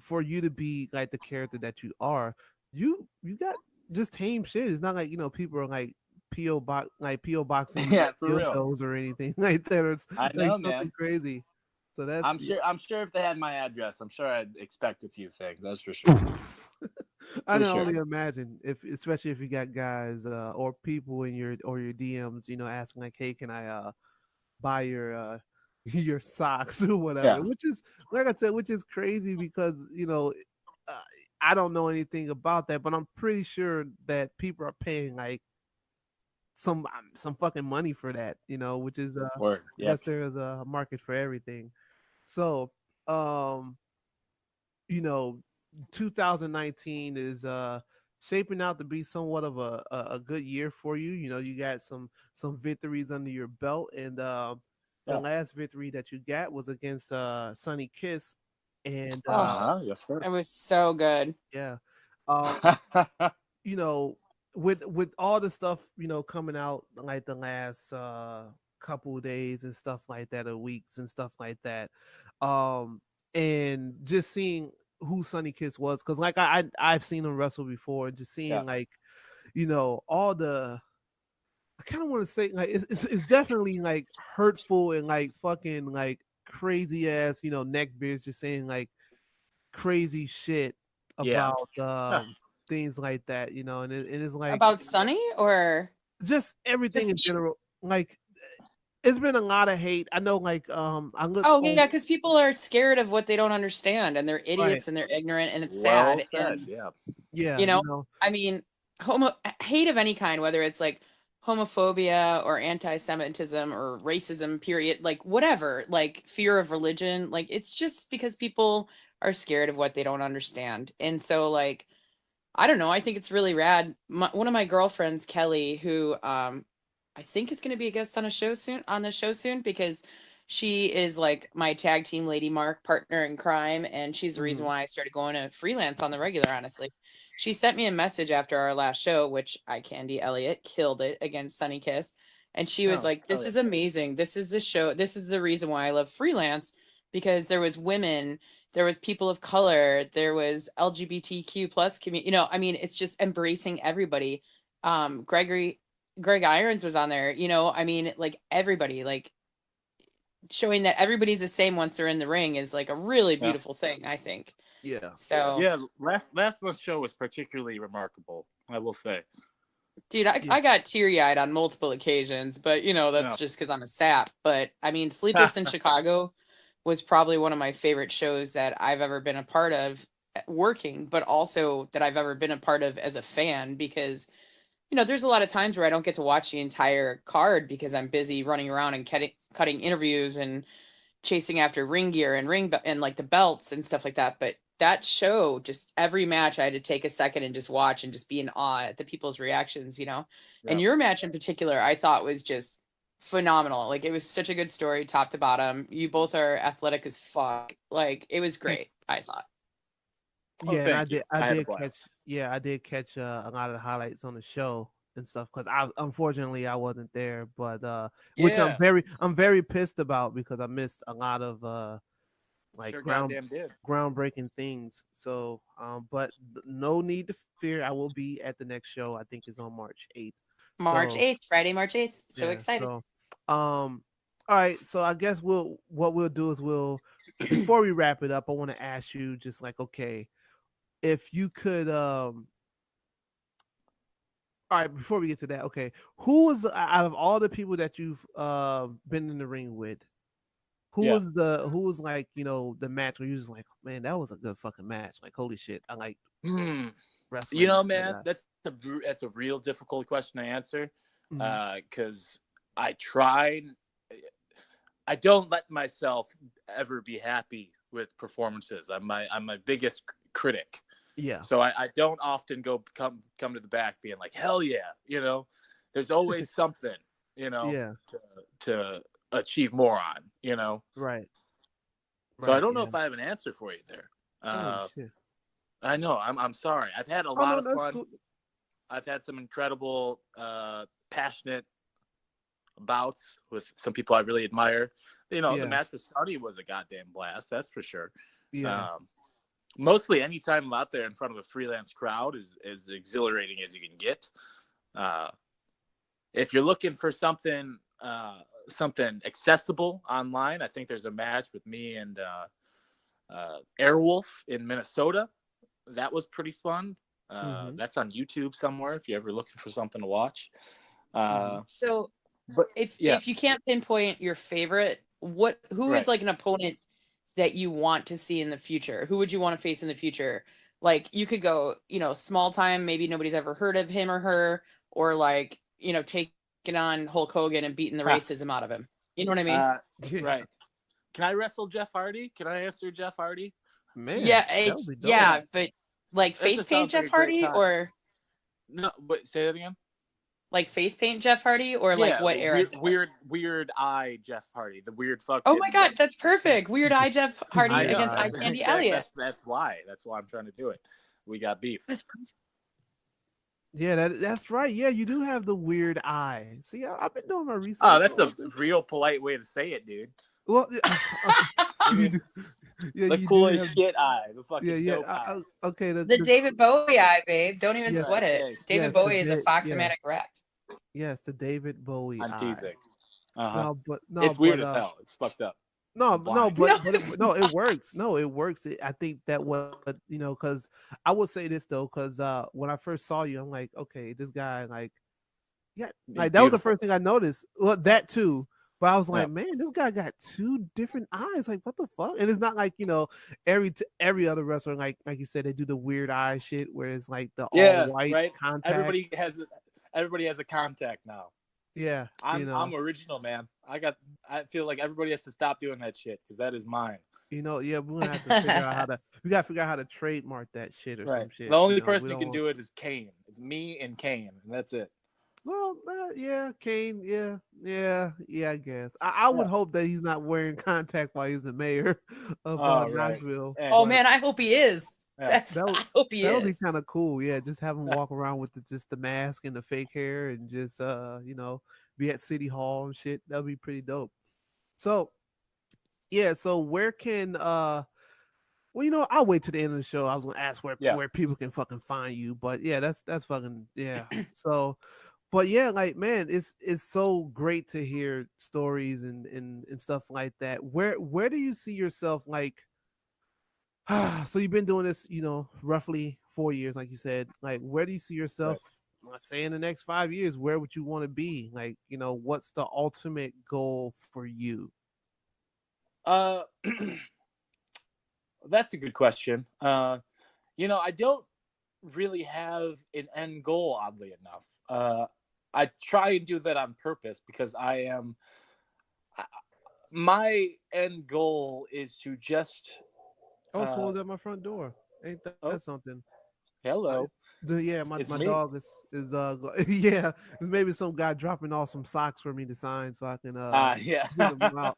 for you to be like the character that you are, you got just tame shit. It's not like people are like PO boxing Yeah, for real. dildos or anything like that. It's I like know, something man. crazy. So that's I'm sure if they had my address, I'm sure I'd expect a few things. That's for sure. I For can sure. only imagine especially if you got guys or people in your DMs, asking like, "Hey, can I buy your your socks or whatever?" Yeah. Which is like I said, which is crazy because uh, I don't know anything about that, but I'm pretty sure that people are paying like some fucking money for that, which is Word. I Yep. guess there is a market for everything. So, um, you know, 2019 is shaping out to be somewhat of a good year for you. You got some victories under your belt, and the Yeah. last victory that you got was against Sunny Kiss, and Oh, Yes, sir. it was so good. yeah, um, you know, with all the stuff coming out like the last couple of days and stuff like that, or weeks and stuff like that, um, and just seeing who Sunny Kiss was, because like I've seen him wrestle before, and just Yeah. seeing like all the I kind of want to say like it's definitely like hurtful and like fucking like crazy ass neck beards just saying like crazy shit Yeah. about things like that, and it's like About Sunny or just everything just in general. Like it's been a lot of hate. I know, like I look oh on yeah, because people are scared of what they don't understand and they're right, idiots and they're ignorant and it's Well sad. said. And Yeah. yeah, you know, I mean, hate of any kind, whether it's like homophobia or anti-Semitism or racism, period, like whatever, like fear of religion, like it's just because people are scared of what they don't understand. And so like I don't know, I think it's really rad. One of my girlfriends, Kelly, who I think is going to be a guest on the show soon, because she is like my tag team lady mark partner in crime, and she's the reason Mhm. why I started going to freelance on the regular, honestly. She sent me a message after our last show, which Eye Candy Elliott killed it against Sunny Kiss, and she was Oh, like, hell this yeah. is amazing, this is the show, this is the reason why I love freelance, because there was women, there was people of color, there was LGBTQ plus community, I mean, it's just embracing everybody. Greg Irons was on there, I mean, like everybody, like showing that everybody's the same once they're in the ring is like a really Yeah. beautiful thing, I think. Yeah, So, Yeah. Last month's show was particularly remarkable, I will say. dude, yeah, I got teary eyed on multiple occasions, but that's Yeah. just because I'm a sap. But I mean, Sleepless in Chicago was probably one of my favorite shows that I've ever been a part of working, but also that I've ever been a part of as a fan, because there's a lot of times where I don't get to watch the entire card because I'm busy running around and cutting interviews and chasing after ring gear and and like the belts and stuff like that. But that show, just every match, I had to take a second and just watch and just be in awe at the people's reactions. And Yeah. your match in particular, I thought was just phenomenal. Like it was such a good story, top to bottom. You both are athletic as fuck. Like it was great, I thought. Oh, yeah. And thank you. I I had a did catch, blast. yeah, I did catch a lot of the highlights on the show and stuff because I unfortunately I wasn't there, but which Yeah. I'm very pissed about because I missed a lot of like Sure goddamn did. groundbreaking things. So, but no need to fear. I will be at the next show. I think is on March 8th. March So 8th, Friday, March 8th. So yeah. excited. So, all right. So I guess what we'll do is before we wrap it up, I want to ask you just like, okay, if you could all right, before we get to that, okay, who was out of all the people that you've been in the ring with, Yeah. who was like, the match where you was like, man, that was a good fucking match. Like, holy shit. I like Hmm. wrestling. Like Man, that. that's a real difficult question to answer. Mhm. Because I tried. I don't let myself ever be happy with performances. I'm my biggest critic. Yeah. So I don't often come to the back being like, hell yeah, There's always something, Yeah. to achieve more on. Right. So I Right. don't know Yeah. if I have an answer for you there. Oh shit. I know I'm sorry. I've had a Oh lot no, of that's fun. cool. I've had some incredible, passionate bouts with some people I really admire. The Yeah. match with Sonny was a goddamn blast, that's for sure. Yeah. Um, mostly anytime I'm out there in front of a freelance crowd is as exhilarating as you can get. If you're looking for something accessible online, I think there's a match with me and Airwolf in Minnesota. That was pretty fun. That's on YouTube somewhere if you're ever looking for something to watch. So But if yeah, you can't pinpoint your favorite, who is Right. like an opponent that you want to see in the future? Who would you want to face in the future? Like you could go, small time, maybe nobody's ever heard of him or her, or like, taking on Hulk Hogan and beating the racism out of him. You know what I mean? right. Can I wrestle Jeff Hardy? Can I answer Jeff Hardy? Man, Yeah, that would be dope. yeah, but like That face just paint sounds like Jeff a great Hardy, time. or No, but say that again. like face paint Jeff Hardy, or like what era? Weird eye Jeff Hardy, the weird fuck. Oh my God, that's perfect. Weird Eye Jeff Hardy I know. against Eye Candy Exactly. Elliott. That's why I'm trying to do it. We got beef. That's perfect. Yeah, that's right. Yeah, you do have the weird eye. See, I've been doing my research. Oh, that's a real polite way to say it, dude. Well, yeah, The you cool do as have- shit eye. The fucking Yeah. dope eye. Okay, The David Bowie eye, babe. Don't even Yeah. sweat it. Yes. David Yes, Bowie the is a Da- Foxomatic Rex. yes, the David Bowie I'm eye. teasing. No, It's weird as hell. It's fucked up. No, Blind. it works. No, it works. I think that because I would say this though, because when I first saw you, I'm like, okay, this guy, like, yeah, He's like that was the beautiful. first thing I noticed. Well, that too, but I was like, Yeah. man, this guy got two different eyes. Like, what the fuck? And it's not like every other wrestler, like you said, they do the weird eye shit where it's like the all white right. contact. Everybody has a contact now. Yeah, I'm original, man. I feel like everybody has to stop doing that shit because that is mine. yeah, we're gonna have to figure out we gotta figure out how to trademark that shit or some shit. The only we person who don't can want- do it is Kane. It's me and Kane, and that's it. Well, yeah, Kane, yeah, I guess. I would hope that he's not wearing contacts while he's the mayor of Right. Knoxville. Yeah. Oh but man, I hope he is. Yeah. I hope he that would be is. kind of cool. Yeah, just have him walk around with just the mask and the fake hair and just be at City Hall and shit. That would be pretty dope. So, yeah, so where can well, I'll wait to the end of the show. I was gonna ask where people can fucking find you, but yeah, that's fucking yeah. So, but yeah, like man, it's so great to hear stories and stuff like that. Where do you see yourself like? So you've been doing this, roughly 4 years, like you said. Like, where do you see yourself? Let's say in the next 5 years, where would you want to be? Like, what's the ultimate goal for you? That's a good question. I don't really have an end goal, oddly enough. I try and do that on purpose because my end goal is to just. Someone's at my front door. Ain't that something? Hello. My me. dog is yeah. There's maybe some guy dropping off some socks for me to sign so I can Yeah. give them out.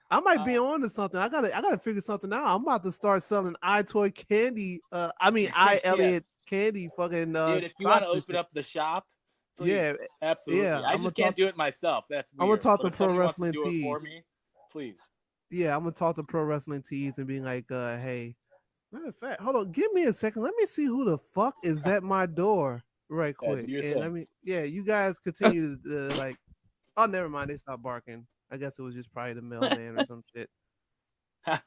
I might be on to something. I gotta figure something out. I'm about to start selling Eye Candy. Eye Elliott candy. Fucking dude, if you want to open up the shop, please. Yeah, absolutely. yeah, I just can't do it myself. That's weird. I'm gonna talk But to if Pro somebody wants to Wrestling do it for Tees. me, please. Yeah, I'm gonna talk to Pro Wrestling Tees and be like, hey, matter of fact, hold on, give me a second. Let me see who the fuck is at my door right quick. do your And thing. you guys continue to like. Oh, never mind. They stopped barking. I guess it was just probably the mailman or some shit.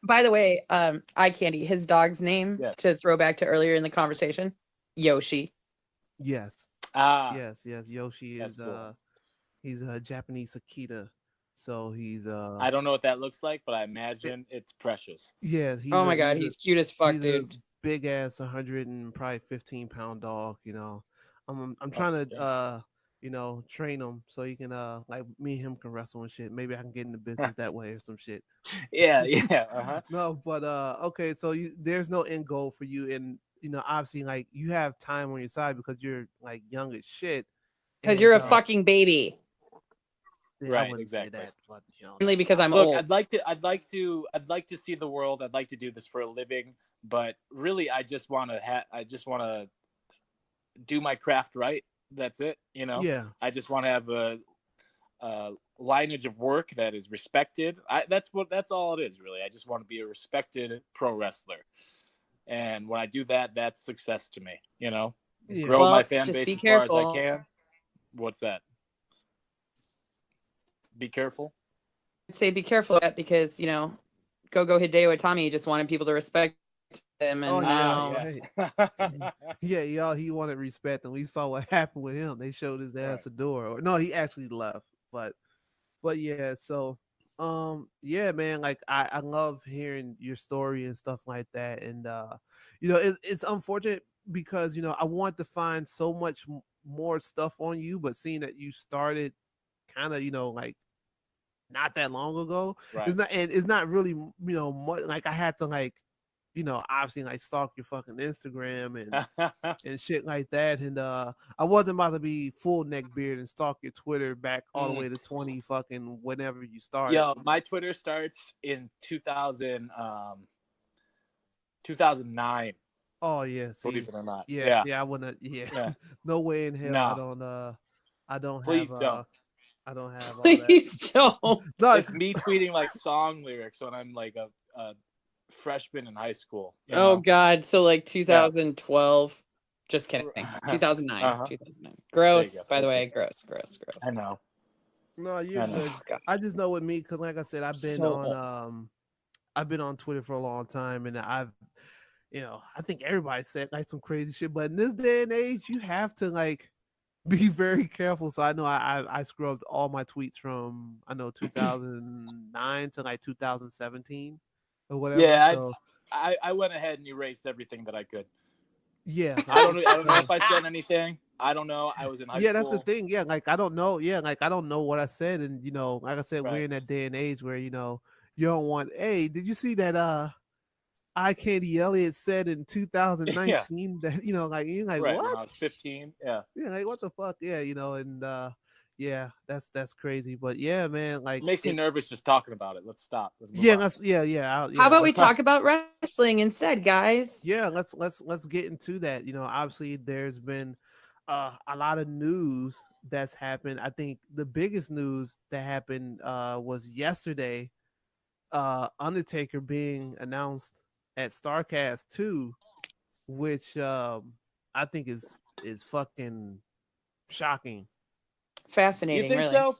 By the way, Eye Candy, his dog's name, Yes. to throw back to earlier in the conversation, Yoshi. Yes. Yes. Yoshi That's is cool. he's a Japanese Akita. So he's I don't know what that looks like, but I imagine it's precious. yeah. Oh my God, he's cute as fuck, he's dude. a big ass 115-pound dog. I'm trying to train him so he can like me and him can wrestle and shit. Maybe I can get in the business that way or some shit. Yeah. Uh-huh. No, but okay, so there's no end goal for you, and obviously like you have time on your side because you're like young as shit. Because and, you're a fucking baby. yeah, Right, I wouldn't exactly. say that, but Only because I'm Look, old. I'd like to see the world. I'd like to do this for a living, but really, I just want to do my craft right. That's it. yeah, I just want to have a lineage of work that is respected. That's all it is, really. I just want to be a respected pro wrestler. And when I do that, that's success to me. You know, Yeah. grow Well, my fan just base be as far as I careful. can. What's that? Be careful. I'd say be careful of that because, Go Hideo Itami just wanted people to respect him, Oh, and yeah. now Yes. Yeah, y'all, he wanted respect, and we saw what happened with him. They showed his ass Right. a door. Or no, he actually left. But yeah, so yeah, man, like I love hearing your story and stuff like that. And it's unfortunate because I want to find so much more stuff on you, but seeing that you started kind of, like not that long ago, Right. it's not really, much, like I had to like, obviously like stalk your fucking Instagram and shit like that. And I wasn't about to be full neck beard and stalk your Twitter back all the way to 20 fucking whenever you started. Yo, my Twitter starts in 2009. Oh yeah, see, Believe it or not. yeah, Yeah. yeah, I wouldn't. Yeah, Yeah. no way in hell. No. I don't Please have don't. I don't have all that. please don't. No, It's me tweeting like song lyrics when I'm like a freshman in high school. You Oh know? God, so like 2012. Just kidding. 2009. Uh-huh. 2009. There you Gross. go. By the Thank way, you. gross. I know. no, you're I know. good. Oh, God. I just know with me because, like I said, So I've been on Twitter for a long time, and I think everybody said like some crazy shit. But in this day and age, you have to like be very careful. So I know I scrubbed all my tweets from 2009 to like 2017 or whatever. Yeah, So I went ahead and erased everything that I could. yeah, I don't know if I said anything. I don't know. I was in high yeah, school. that's the thing. Yeah, like I don't know. Yeah, like I don't know what I said, and like I said, we're Right. in that day and age where you don't want. Hey, did you see that? Eye Candy Elliott said in 2019 that like you're like Right, when what? I was 15. Yeah. Yeah, like what the fuck? Yeah, and yeah, that's crazy. But yeah, man, It like makes me nervous just talking about it. Let's stop. Let's move yeah, on. how about we let's talk about wrestling instead, guys? yeah, let's get into that. Obviously there's been a lot of news that's happened. I think the biggest news that happened was yesterday, Undertaker being announced at Starcast 2, which I think is fucking shocking. You Fascinating, think really. so?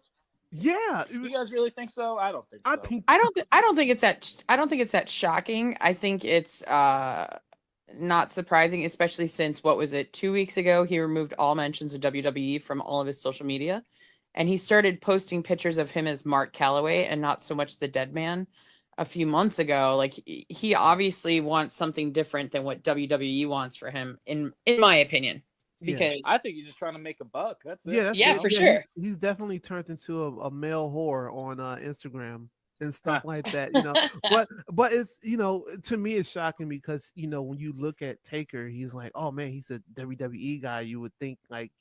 Yeah, You guys really think so? I don't think so. I think I don't think it's that shocking. I think it's not surprising, especially since what was it, 2 weeks ago he removed all mentions of WWE from all of his social media, and he started posting pictures of him as Mark Calloway and not so much the dead man a few months ago. Like he obviously wants something different than what WWE wants for him, in my opinion. Yeah. Because I think he's just trying to make a buck. That's it. yeah, that's Yeah, it. for Yeah, sure. he's definitely turned into a male whore on Instagram and stuff like that. But it's to me it's shocking because when you look at Taker, he's like, oh man, he's a WWE guy. You would think like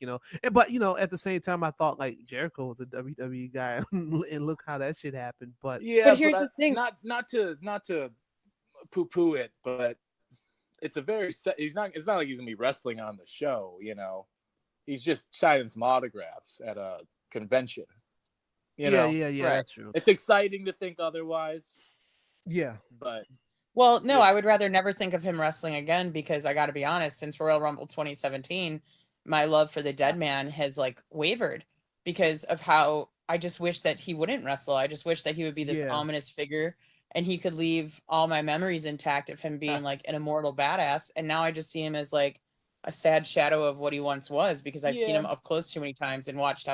but at the same time I thought like Jericho was a WWE guy, and look how that shit happened. But Yeah, But here's the thing. not to poo poo it, but it's a very it's not like he's gonna be wrestling on the show. He's just signing some autographs at a convention. yeah, Right. that's true. It's exciting to think otherwise, Yeah, but Well, no, Yeah. I would rather never think of him wrestling again because I got to be honest, since Royal Rumble 2017, my love for the dead man has like wavered because of how I just wish that he wouldn't wrestle. I just wish that he would be this Yeah. ominous figure and he could leave all my memories intact of him being like an immortal badass. And now I just see him as like a sad shadow of what he once was because I've seen Yeah. him up close too many times and watched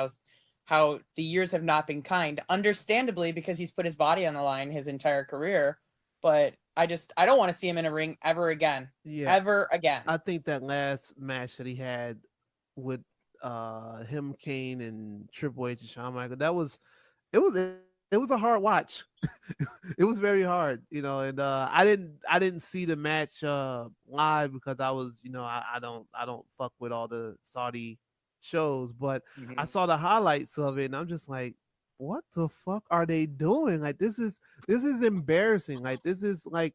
how the years have not been kind, understandably because he's put his body on the line his entire career. But I don't want to see him in a ring ever again. yeah. Ever again. I think that last match that he had with him, Kane, and Triple H and Shawn Michaels, it was a hard watch. It was very hard, and I didn't see the match live because I was, I don't fuck with all the Saudi shows, but I saw the highlights of it and I'm just like, what the fuck are they doing? Like this is embarrassing. Like this is like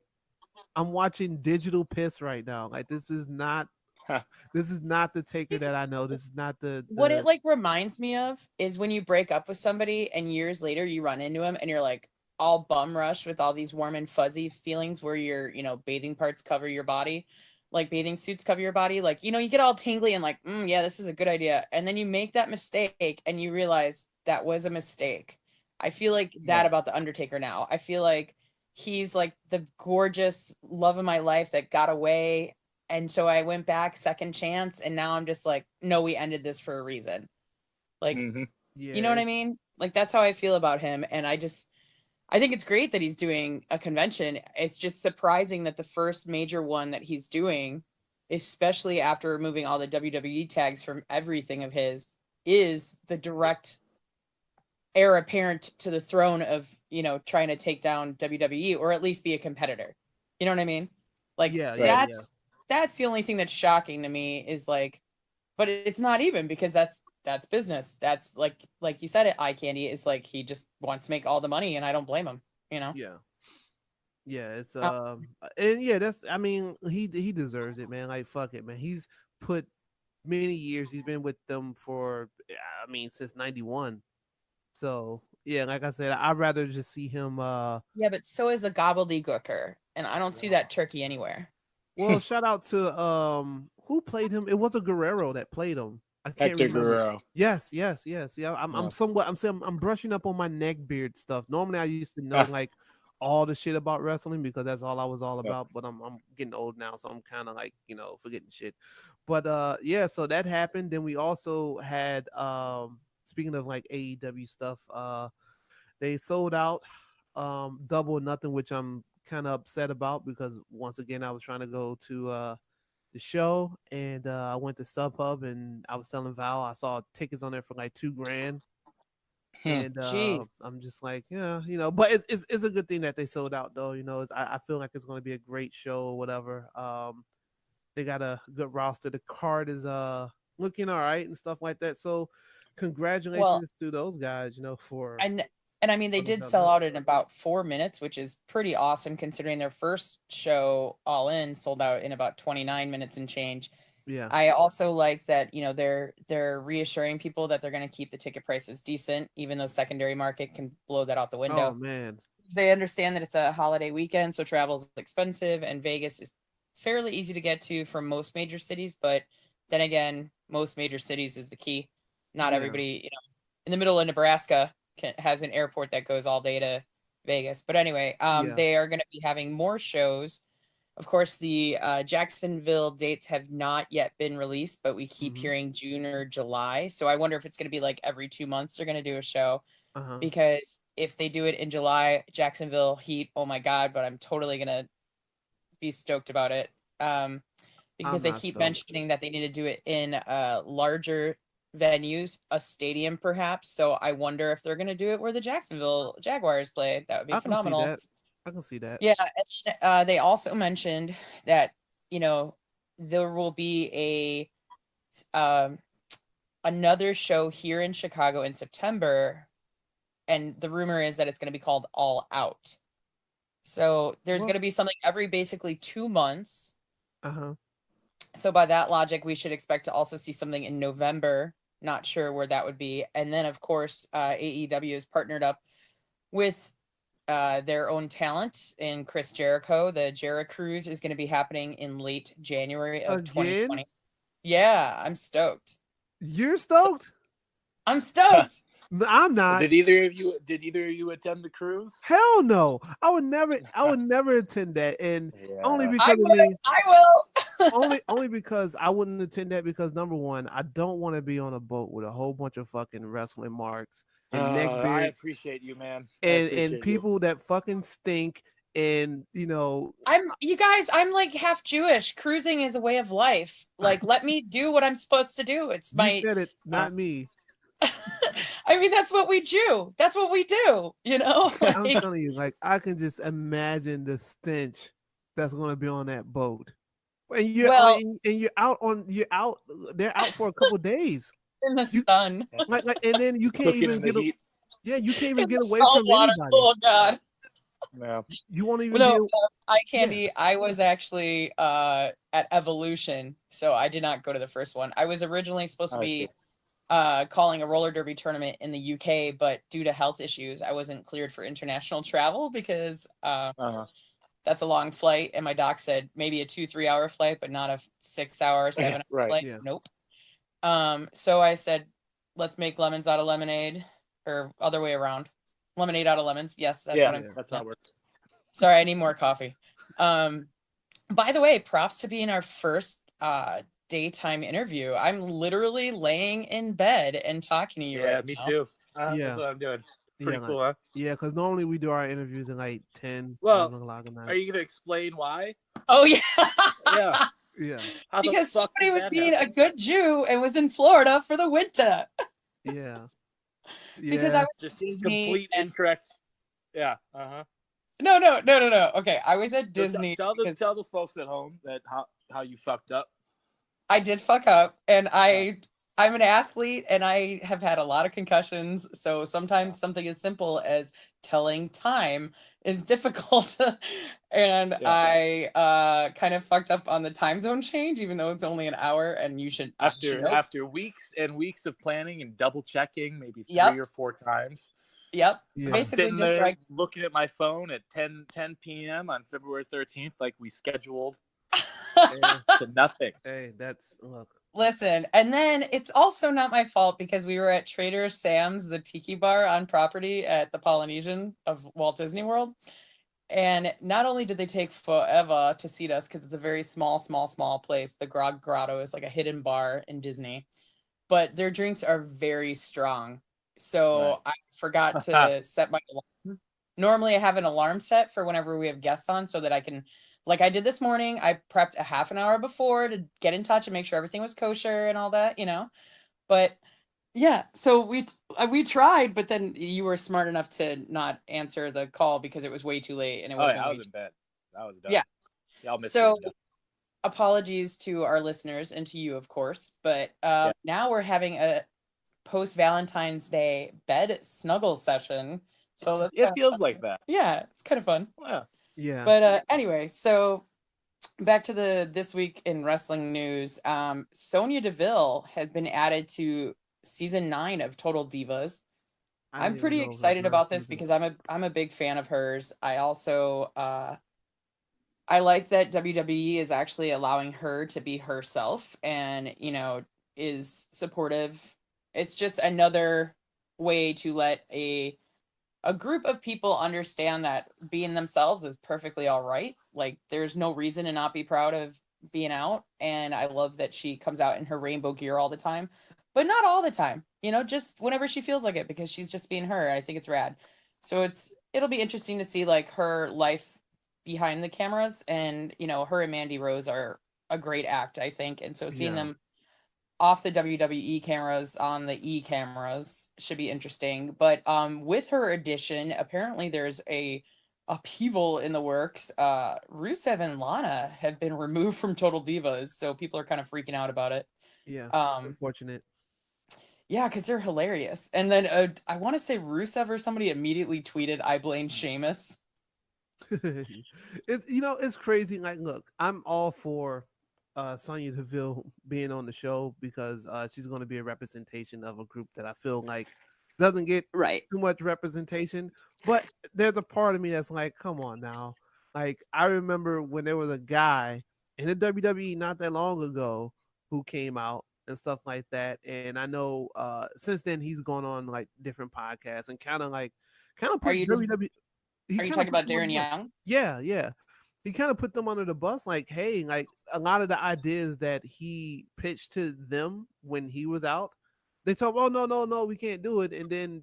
I'm watching digital piss right now. Like this is not the Taker that I know. This is not the What it like reminds me of is when you break up with somebody and years later you run into him and you're like, all bum rushed with all these warm and fuzzy feelings where your, bathing parts cover your body, like bathing suits cover your body. Like, you get all tingly and like, yeah, this is a good idea. And then you make that mistake and you realize that was a mistake. I feel like that about The Undertaker now. I feel like he's like the gorgeous love of my life that got away. And so I went back second chance. And now I'm just like, no, we ended this for a reason. Like, you know what I mean? Like, that's how I feel about him. And I think it's great that he's doing a convention. It's just surprising that the first major one that he's doing, especially after removing all the WWE tags from everything of his, is the direct heir apparent to the throne of, trying to take down WWE or at least be a competitor. You know what I mean? Like, that's the only thing that's shocking to me is like, but it's not even because that's business. That's like you said, Eye Candy is like, he just wants to make all the money and I don't blame him, Yeah, it's and yeah, that's, I mean, he deserves it, man. Like, fuck it, man. He's put many years, he's been with them for, I mean, since 91. So yeah, like I said, I'd rather just see him yeah, but so is a gobbledygooker, and I don't see that turkey anywhere. Well, shout out to who played him? It was a Guerrero that played him. I can't Hector remember. Guerrero. Yes. Yeah, I'm brushing up on my neck beard stuff. Normally I used to know like all the shit about wrestling because that's all I was all about, but I'm getting old now, so I'm kind of like, forgetting shit. But yeah, so that happened. Then we also had speaking of like AEW stuff, they sold out Double or Nothing, which I'm kind of upset about because once again I was trying to go to the show and I went to StubHub and I was telling Val I saw tickets on there for like $2,000. And I'm just like, but it's a good thing that they sold out though. I feel like it's going to be a great show or whatever. They got a good roster. The card is looking all right and stuff like that. So congratulations to those guys, for and I mean, they did sell out in about 4 minutes, which is pretty awesome considering their first show All In sold out in about 29 minutes and change. Yeah. I also like that, they're reassuring people that they're going to keep the ticket prices decent, even though secondary market can blow that out the window. Oh man. They understand that it's a holiday weekend, so travel is expensive, and Vegas is fairly easy to get to from most major cities. But then again, most major cities is the key. Not everybody, in the middle of Nebraska has an airport that goes all day to Vegas. But anyway, they are going to be having more shows. Of course, the Jacksonville dates have not yet been released, but we keep hearing June or July. So I wonder if it's going to be like every 2 months they're going to do a show. Because if they do it in July, Jacksonville Heat, oh my God, but I'm totally going to be stoked about it. Because they keep mentioning that they need to do it in larger venues, a stadium perhaps. So I wonder if they're going to do it where the Jacksonville Jaguars play. That would be phenomenal. I can see that. Yeah. And, they also mentioned that, there will be another show here in Chicago in September. And the rumor is that it's going to be called All Out. So there's going to be something every basically 2 months. So by that logic, we should expect to also see something in November. Not sure where that would be. And then, of course, AEW is partnered up with their own talent in Chris Jericho. The Jericho Cruise is going to be happening in late January of 2020. Yeah, I'm stoked. You're stoked? I'm stoked. I'm not. Did either of you attend the cruise? Hell no. I would never attend that. And only because I will. only because I wouldn't attend that because number one, I don't want to be on a boat with a whole bunch of fucking wrestling marks and neckbeard. I appreciate you, man. And people that fucking stink. And I'm like half Jewish. Cruising is a way of life. Like, let me do what I'm supposed to do. It's you said it, not me. I mean, that's what we do. That's what we do, I'm telling you, like, I can just imagine the stench that's going to be on that boat. And you're out. They're out for a couple days in the sun. Like, and then you can't even get you can't even get away from water. anybody. Oh God. No. You won't even. Eye Candy. Yeah. I was actually at Evolution, so I did not go to the first one. I was originally supposed to be calling a roller derby tournament in the UK, but due to health issues, I wasn't cleared for international travel because that's a long flight. And my doc said maybe a 2-3 hour flight, but not a 6 hour, 7 hour Right. flight. Yeah. Nope. So I said, let's make lemons out of lemonade, or other way around. Lemonade out of lemons. Yes, that's what I'm. That's how it works. Sorry, I need more coffee. By the way, props to being our first daytime interview. I'm literally laying in bed and talking to you right Me now. too. Yeah. That's what I'm doing. Pretty Yeah, cool, huh? Yeah, because normally we do our interviews at like 10, Well, 11 o'clock at night. Are you gonna explain why? Oh yeah. Yeah. Yeah. How the Because fuck somebody did was that being happen? a good Jew and was in Florida for the winter. Yeah. Because Yeah. I was Just at Disney complete and incorrect. Yeah. no. Okay, I was at Disney. Tell because the folks at home that how you fucked up. I did fuck up, and I'm an athlete, and I have had a lot of concussions. So sometimes something as simple as telling time is difficult, and I kind of fucked up on the time zone change, even though it's only an hour, and you should know. After weeks and weeks of planning and double checking, maybe 3 Yep. or 4 times. Yep. Yeah. Basically, Sitting just there like looking at my phone at 10 p.m. on February 13th, like we scheduled. To nothing. Hey, that's look. Listen, and then it's also not my fault because we were at Trader Sam's, the tiki bar on property at the Polynesian of Walt Disney World. And not only did they take forever to seat us because it's a very small place. The Grog Grotto is like a hidden bar in Disney, but their drinks are very strong. So I forgot to set my alarm. Normally I have an alarm set for whenever we have guests on so that I can, like I did this morning, I prepped a half an hour before to get in touch and make sure everything was kosher and all that, But yeah, so we tried, but then you were smart enough to not answer the call because it was way too late and it would have been I way was too. in bed. I was done. Yeah. Y'all missed So it. apologies to our listeners and to you, of course, but now we're having a post Valentine's Day bed snuggle session. So It feels like that. yeah, it's kind of fun. Yeah. Yeah. But anyway, so back to this week in wrestling news. Sonya Deville has been added to season 9 of Total Divas. I'm pretty excited about this because I'm a big fan of hers. I also I like that WWE is actually allowing her to be herself and, is supportive. It's just another way to let a group of people understand that being themselves is perfectly all right. Like there's no reason to not be proud of being out. And I love that she comes out in her rainbow gear all the time, but not all the time, just whenever she feels like it because she's just being her. I think it's rad. So it'll be interesting to see like her life behind the cameras and, her and Mandy Rose are a great act, I think. And so seeing them off the WWE cameras on the E cameras should be interesting. But with her addition, apparently there's a upheaval in the works. Rusev and Lana have been removed from Total Divas, so people are kind of freaking out about it. Yeah, unfortunate. Yeah, because they're hilarious. And then I want to say Rusev or somebody immediately tweeted, "I blame Sheamus." It's crazy. Like, look, I'm all for Sonya Deville being on the show because she's going to be a representation of a group that I feel like doesn't get too much representation. But there's a part of me that's like, come on now. Like, I remember when there was a guy in the WWE not that long ago who came out and stuff like that. And I know since then he's gone on like different podcasts and kind of put WWE. Are you talking about Darren Young? Yeah. He kind of put them under the bus, like, hey, like a lot of the ideas that he pitched to them when he was out, they told, oh, no, we can't do it. And then,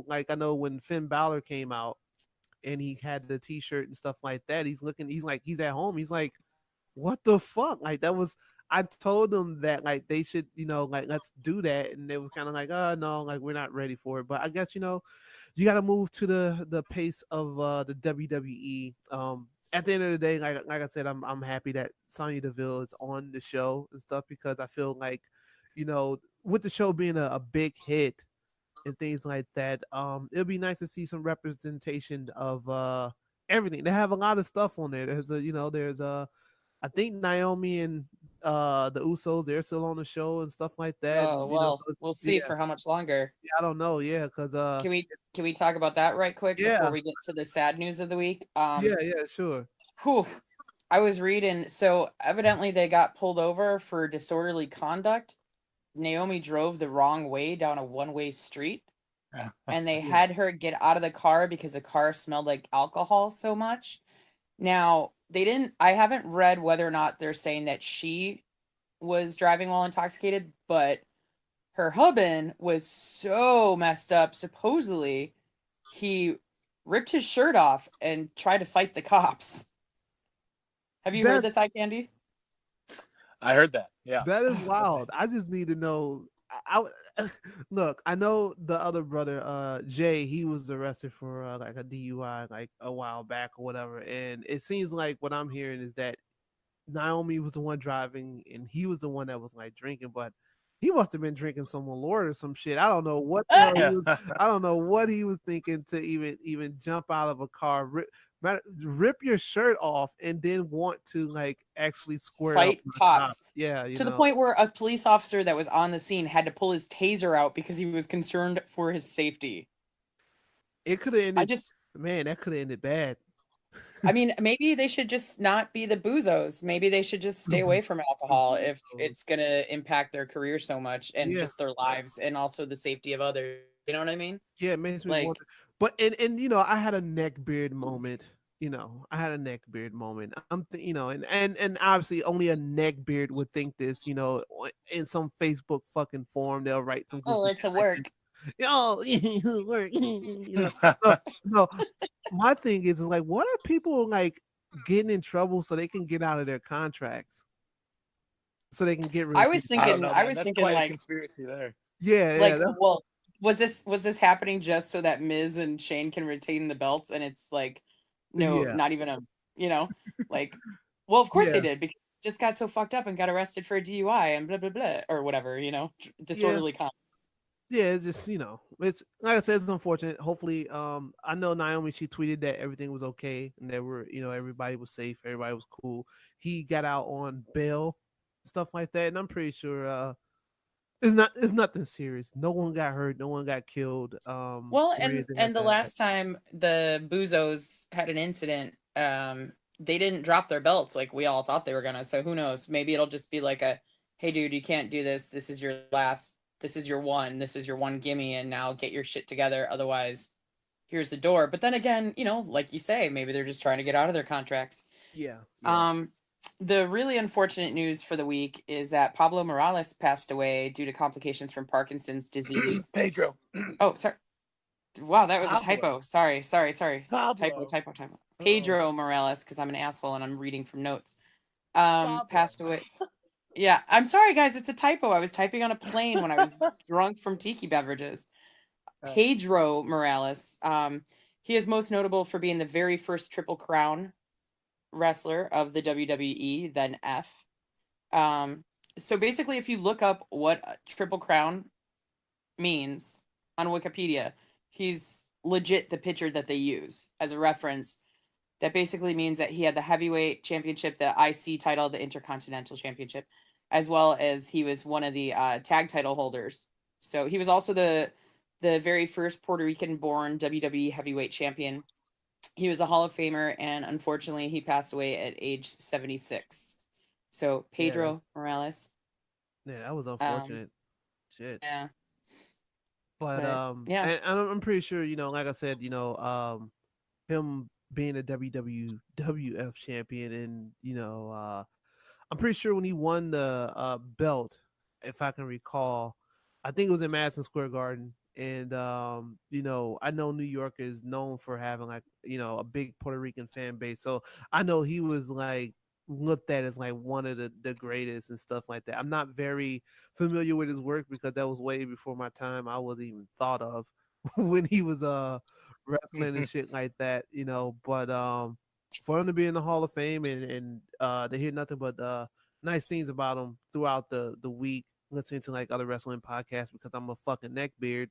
like I know when Finn Balor came out and he had the t-shirt and stuff like that, he's at home. He's like, what the fuck? Like I told them that like they should, like let's do that. And they was kind of like, oh no, like we're not ready for it. But I guess, you got to move to the pace of the WWE. At the end of the day, like I said, I'm happy that Sonya Deville is on the show and stuff because I feel like, with the show being a big hit and things like that, it'll be nice to see some representation of everything. They have a lot of stuff on there. There's I think Naomi and the Usos, they're still on the show and stuff like that. Oh You know, well, so we'll see yeah, for how much longer. I don't know, yeah, because Can we talk about that right quick before yeah, we get to the sad news of the week? yeah, sure. Whew, I was reading, so evidently they got pulled over for disorderly conduct. Naomi drove the wrong way down a one-way street, and they Yeah. had her get out of the car because the car smelled like alcohol so much. Now, they didn't I haven't read whether or not they're saying that she was driving while intoxicated, but her husband was so messed up. Supposedly, he ripped his shirt off and tried to fight the cops. Have you heard That this, Eye Candy? I heard that. Yeah. that is wild. I just need to know. Look. I know the other brother, Jay. He was arrested for like a DUI like a while back or whatever. And it seems like what I'm hearing is that Naomi was the one driving, and he was the one that was like drinking. But he must have been drinking some Malort or some shit. I don't know what the hell he was. I don't know what he was thinking to even jump out of a car, rip your shirt off, and then want to like actually square up Fight with a cop. cops. Yeah, To the point where a police officer that was on the scene had to pull his taser out because he was concerned for his safety. it could have I ended. just, Man, that could have ended bad. I mean, maybe they should just not be the boozos. Maybe they should just stay away from alcohol if it's going to impact their career so much and Yeah. just their lives and also the safety of others. You know what I mean? Yeah, it makes me Like, wonder. But and you know, I had a neck beard moment. You know, I had a neck beard moment. You know, and obviously only a neck beard would think this. You know, in some Facebook fucking forum, they'll write some oh, goofy it's a shit like work. this. Oh, work. You know, no, no. My thing is like, what are people like getting in trouble so they can get out of their contracts, so they can get rid I of was people? I don't thinking, know, I man. was That's thinking quite a like, conspiracy there. Yeah, yeah. like, well, was this happening just so that Miz and Shane can retain the belts? And it's like, no, Yeah, not even a, you know, like, well, of course they yeah, did because they just got so fucked up and got arrested for a DUI and blah blah blah or whatever, yeah. disorderly conduct. Yeah, it's just it's like I said, it's unfortunate. Hopefully, I know Naomi. She tweeted that everything was okay and that everybody was safe, everybody was cool. He got out on bail, stuff like that, and I'm pretty sure it's nothing serious. No one got hurt, no one got killed, Well, or and anything like and the that. last time the Boozos had an incident, they didn't drop their belts like we all thought they were gonna. So who knows? Maybe it'll just be like a, hey, dude, you can't do this. This is your last. This is your one. This is your one gimme, and now get your shit together. Otherwise, here's the door. But then again, like you say, maybe they're just trying to get out of their contracts. Yeah, Um, the really unfortunate news for the week is that Pablo Morales passed away due to complications from Parkinson's disease. Pedro. Oh, sorry. Wow, that was a Pablo. typo. Sorry. Pablo. Typo. Pedro Morales, because I'm an asshole and I'm reading from notes. Pablo. Passed away. Yeah, I'm sorry, guys. It's a typo. I was typing on a plane when I was drunk from tiki beverages. Pedro Morales. He is most notable for being the very first Triple Crown wrestler of the WWE, then F. So basically, if you look up what Triple Crown means on Wikipedia, he's legit the picture that they use as a reference. That basically means that he had the heavyweight championship, the IC title, the Intercontinental Championship, as well as he was one of the tag title holders. So he was also the very first Puerto Rican-born WWE heavyweight champion. He was a Hall of Famer, and unfortunately, he passed away at age 76. So Pedro Morales. yeah, that was unfortunate. Shit. Yeah. But yeah. and I'm pretty sure like I said, him being a WWF champion, and I'm pretty sure when he won the belt, if I can recall, I think it was in Madison Square Garden. And I know New York is known for having like a big Puerto Rican fan base, so I know he was like looked at as like one of the greatest and stuff like that. I'm not very familiar with his work because that was way before my time. I wasn't even thought of when he was wrestling and shit like that, but for him to be in the Hall of Fame and to hear nothing but nice things about him throughout the week, listening to like other wrestling podcasts because I'm a fucking neckbeard.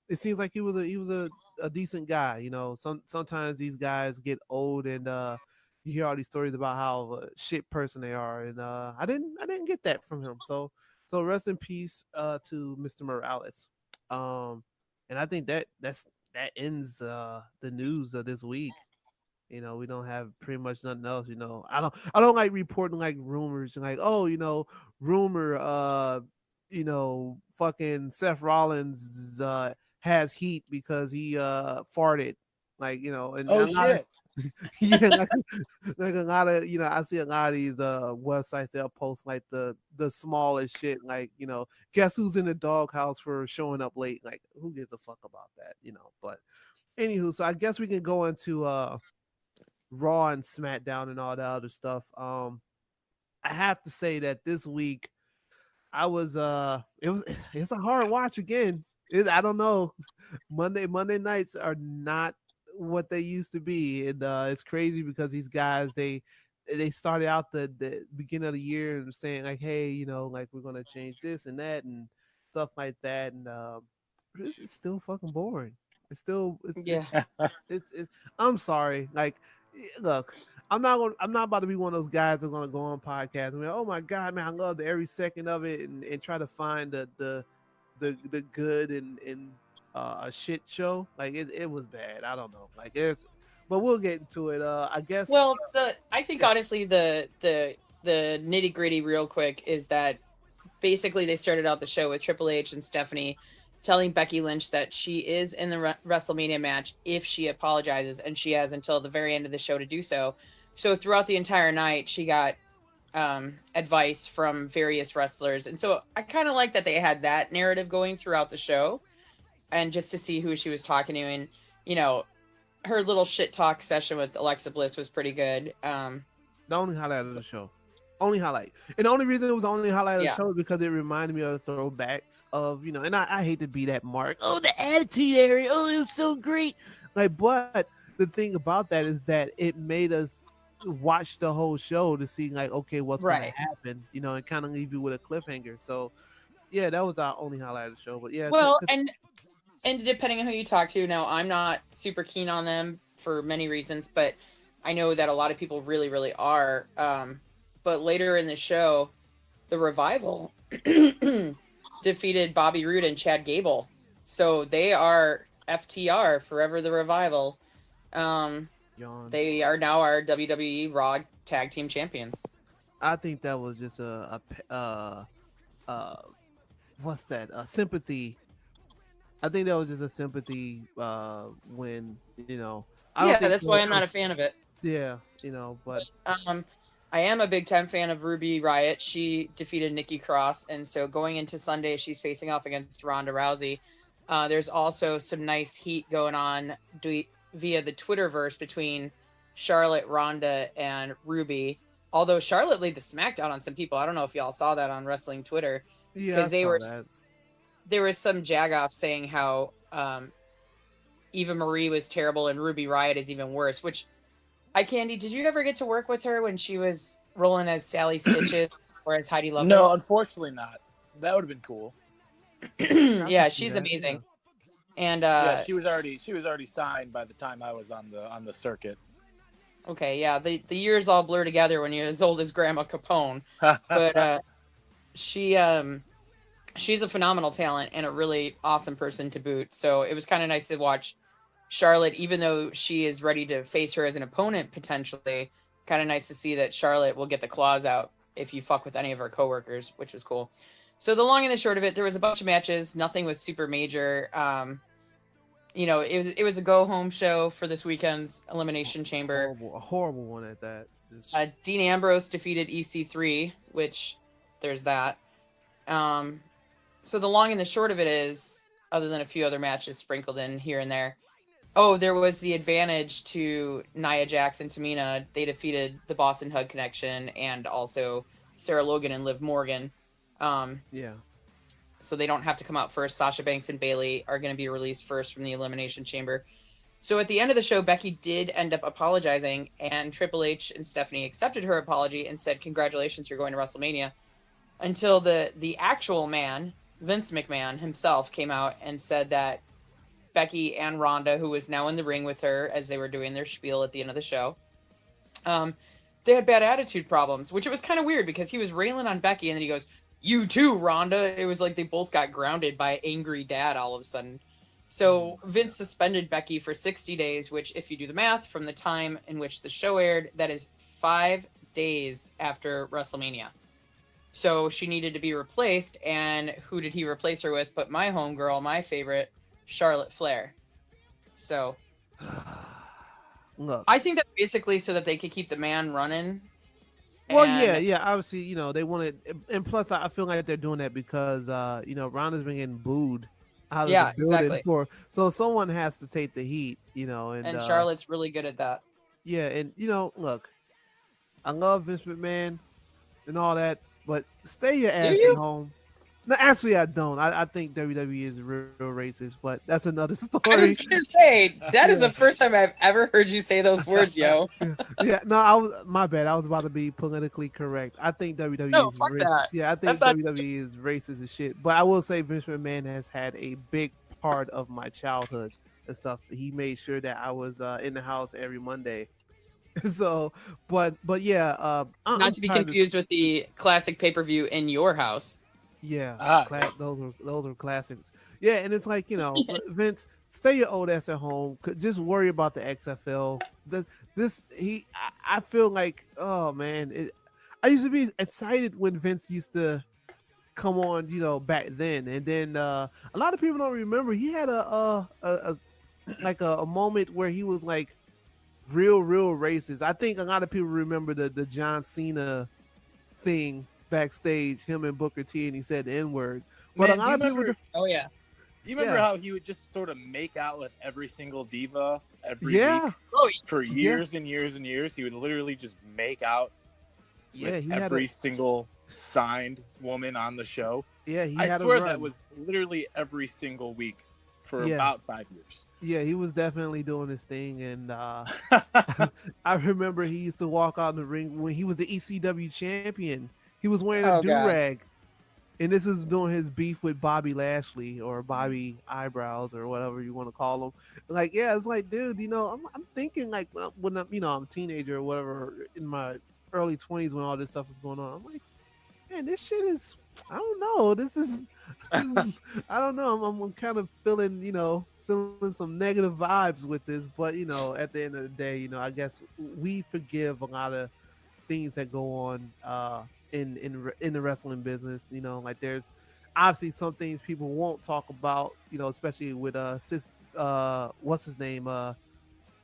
It seems like he was a decent guy. Sometimes these guys get old and you hear all these stories about how shit person they are, and I didn't get that from him. So rest in peace to Mr. Morales. And I think that ends the news of this week. We don't have pretty much nothing else. I don't like reporting like rumors and like, oh, rumor, fucking Seth Rollins has heat because he farted, like, and Oh a lot of shit! yeah, like a lot of, I see a lot of these websites they'll post like the smallest shit, like, guess who's in the doghouse for showing up late, like, who gives a fuck about that. But anywho, so I guess we can go into Raw and SmackDown and all that other stuff. I have to say that this week I was it's a hard watch again. I don't know. Monday nights are not what they used to be. And it's crazy because these guys they started out the beginning of the year and saying like, hey, like, we're gonna change this and that and stuff like that, and it's still fucking boring. It's still Yeah. it's I'm sorry. Like, look, I'm not about to be one of those guys that's gonna go on podcasts and be like, oh my god, man, I loved every second of it, and try to find the good in a shit show. Like, it was bad. I don't know. Like, but we'll get into it. I guess. Well, I think honestly the nitty gritty real quick is that basically they started out the show with Triple H and Stephanie telling Becky Lynch that she is in the WrestleMania match if she apologizes, and she has until the very end of the show to do so. So throughout the entire night, she got advice from various wrestlers, and so I kind of like that they had that narrative going throughout the show, and just to see who she was talking to, and her little shit talk session with Alexa Bliss was pretty good. The only highlight of the show. Only highlight. And the only reason it was the only highlight of the show is because it reminded me of the throwbacks of, and I hate to be that mark. Oh, the attitude area. Oh, it was so great. Like, but the thing about that is that it made us watch the whole show to see, like, okay, what's going to happen, and kind of leave you with a cliffhanger. So, yeah, that was our only highlight of the show. But yeah. Well, and depending on who you talk to, now I'm not super keen on them for many reasons, but I know that a lot of people really, really are. But later in the show, the Revival defeated Bobby Roode and Chad Gable. So they are FTR, Forever the Revival. They are now our WWE Raw Tag Team Champions. I think that was just what's that? Sympathy. I think that was just a sympathy win, that's why I'm not a fan of it. Yeah, but I am a big time fan of Ruby Riott. She defeated Nikki Cross, and so going into Sunday, she's facing off against Ronda Rousey. There's also some nice heat going on via the Twitterverse between Charlotte, Ronda, and Ruby. Although Charlotte laid the smackdown on some people. I don't know if y'all saw that on wrestling Twitter. Yeah, because there was some jagoff saying how Eva Marie was terrible and Ruby Riott is even worse. Which, Eye Candy, did you ever get to work with her when she was rolling as Sally Stitches or as Heidi Lovelace? No, unfortunately not. That would have been cool. Yeah, she's amazing. And she was already signed by the time I was on the circuit. Okay, yeah, the years all blur together when you're as old as Grandma Capone. But she's a phenomenal talent and a really awesome person to boot. So it was kind of nice to watch Charlotte, even though she is ready to face her as an opponent potentially. Kind of nice to see that Charlotte will get the claws out if you fuck with any of her coworkers, which was cool. So the long and the short of it, there was a bunch of matches. Nothing was super major. It was a go home show for this weekend's Elimination Chamber. A horrible one at that. Dean Ambrose defeated EC3, which there's that. So the long and the short of it is, other than a few other matches sprinkled in here and there. Oh, there was the advantage to Nia Jax and Tamina. They defeated the Boston Hug Connection and also Sarah Logan and Liv Morgan. So they don't have to come out first. Sasha Banks and Bayley are going to be released first from the Elimination Chamber. So at the end of the show, Becky did end up apologizing, and Triple H and Stephanie accepted her apology and said, "Congratulations, you're going to WrestleMania." Until the actual man, Vince McMahon himself, came out and said that Becky and Ronda, who was now in the ring with her as they were doing their spiel at the end of the show, they had bad attitude problems, which it was kind of weird because he was railing on Becky and then he goes, "You too, Rhonda." It was like they both got grounded by angry dad all of a sudden. So Vince suspended Becky for 60 days, which, if you do the math from the time in which the show aired, that is 5 days after WrestleMania. So she needed to be replaced, and who did he replace her with but my homegirl, my favorite, Charlotte Flair. So Look, I think that's basically so that they could keep the man running. well, And yeah. Obviously, they wanted, and plus, I feel like they're doing that because Ronda's been getting booed out of yeah, the building exactly. so someone has to take the heat, And Charlotte's really good at that. yeah, and look, I love Vince McMahon and all that, but stay your ass you? at home. No, actually, I don't. I think WWE is real racist, but that's another story. I was gonna say that is Yeah. the first time I've ever heard you say those words, yo. Yeah, no, my bad. I was about to be politically correct. I think WWE No, is fuck racist. that. Yeah, I think That's not- WWE is racist as shit. But I will say Vince McMahon has had a big part of my childhood and stuff. He made sure that I was in the house every Monday. So, but yeah, I'm Not to be surprised confused with the classic pay-per-view in your house. Yeah, Yes. those were classics. Yeah, and it's like Vince, stay your old ass at home. Just worry about the XFL. I feel like, oh man, I used to be excited when Vince used to come on, back then, and then a lot of people don't remember he had a moment where he was like real racist. I think a lot of people remember the John Cena thing backstage, him and Booker T, and he said the N-word. But Man, a lot of people Oh yeah. you remember Yeah. how he would just sort of make out with every single diva every Yeah. week Oh, for years and years and years? He would literally just make out Yeah, with he had every single signed woman on the show. he I had swear a run. that was literally every single week for Yeah. about 5 years. Yeah, he was definitely doing his thing, and I remember he used to walk out in the ring when he was the ECW champion. He was wearing a Oh, God. do-rag, and this is doing his beef with Bobby Lashley or Bobby Eyebrows or whatever you want to call him. Like, yeah, it's like, dude, I'm thinking like when I'm a teenager or whatever in my early 20s when all this stuff is going on. I'm like, man, this shit is, I don't know. This is, I don't know. I'm kind of feeling some negative vibes with this, but at the end of the day, I guess we forgive a lot of things that go on in the wrestling business. Like there's obviously some things people won't talk about, especially with what's his name,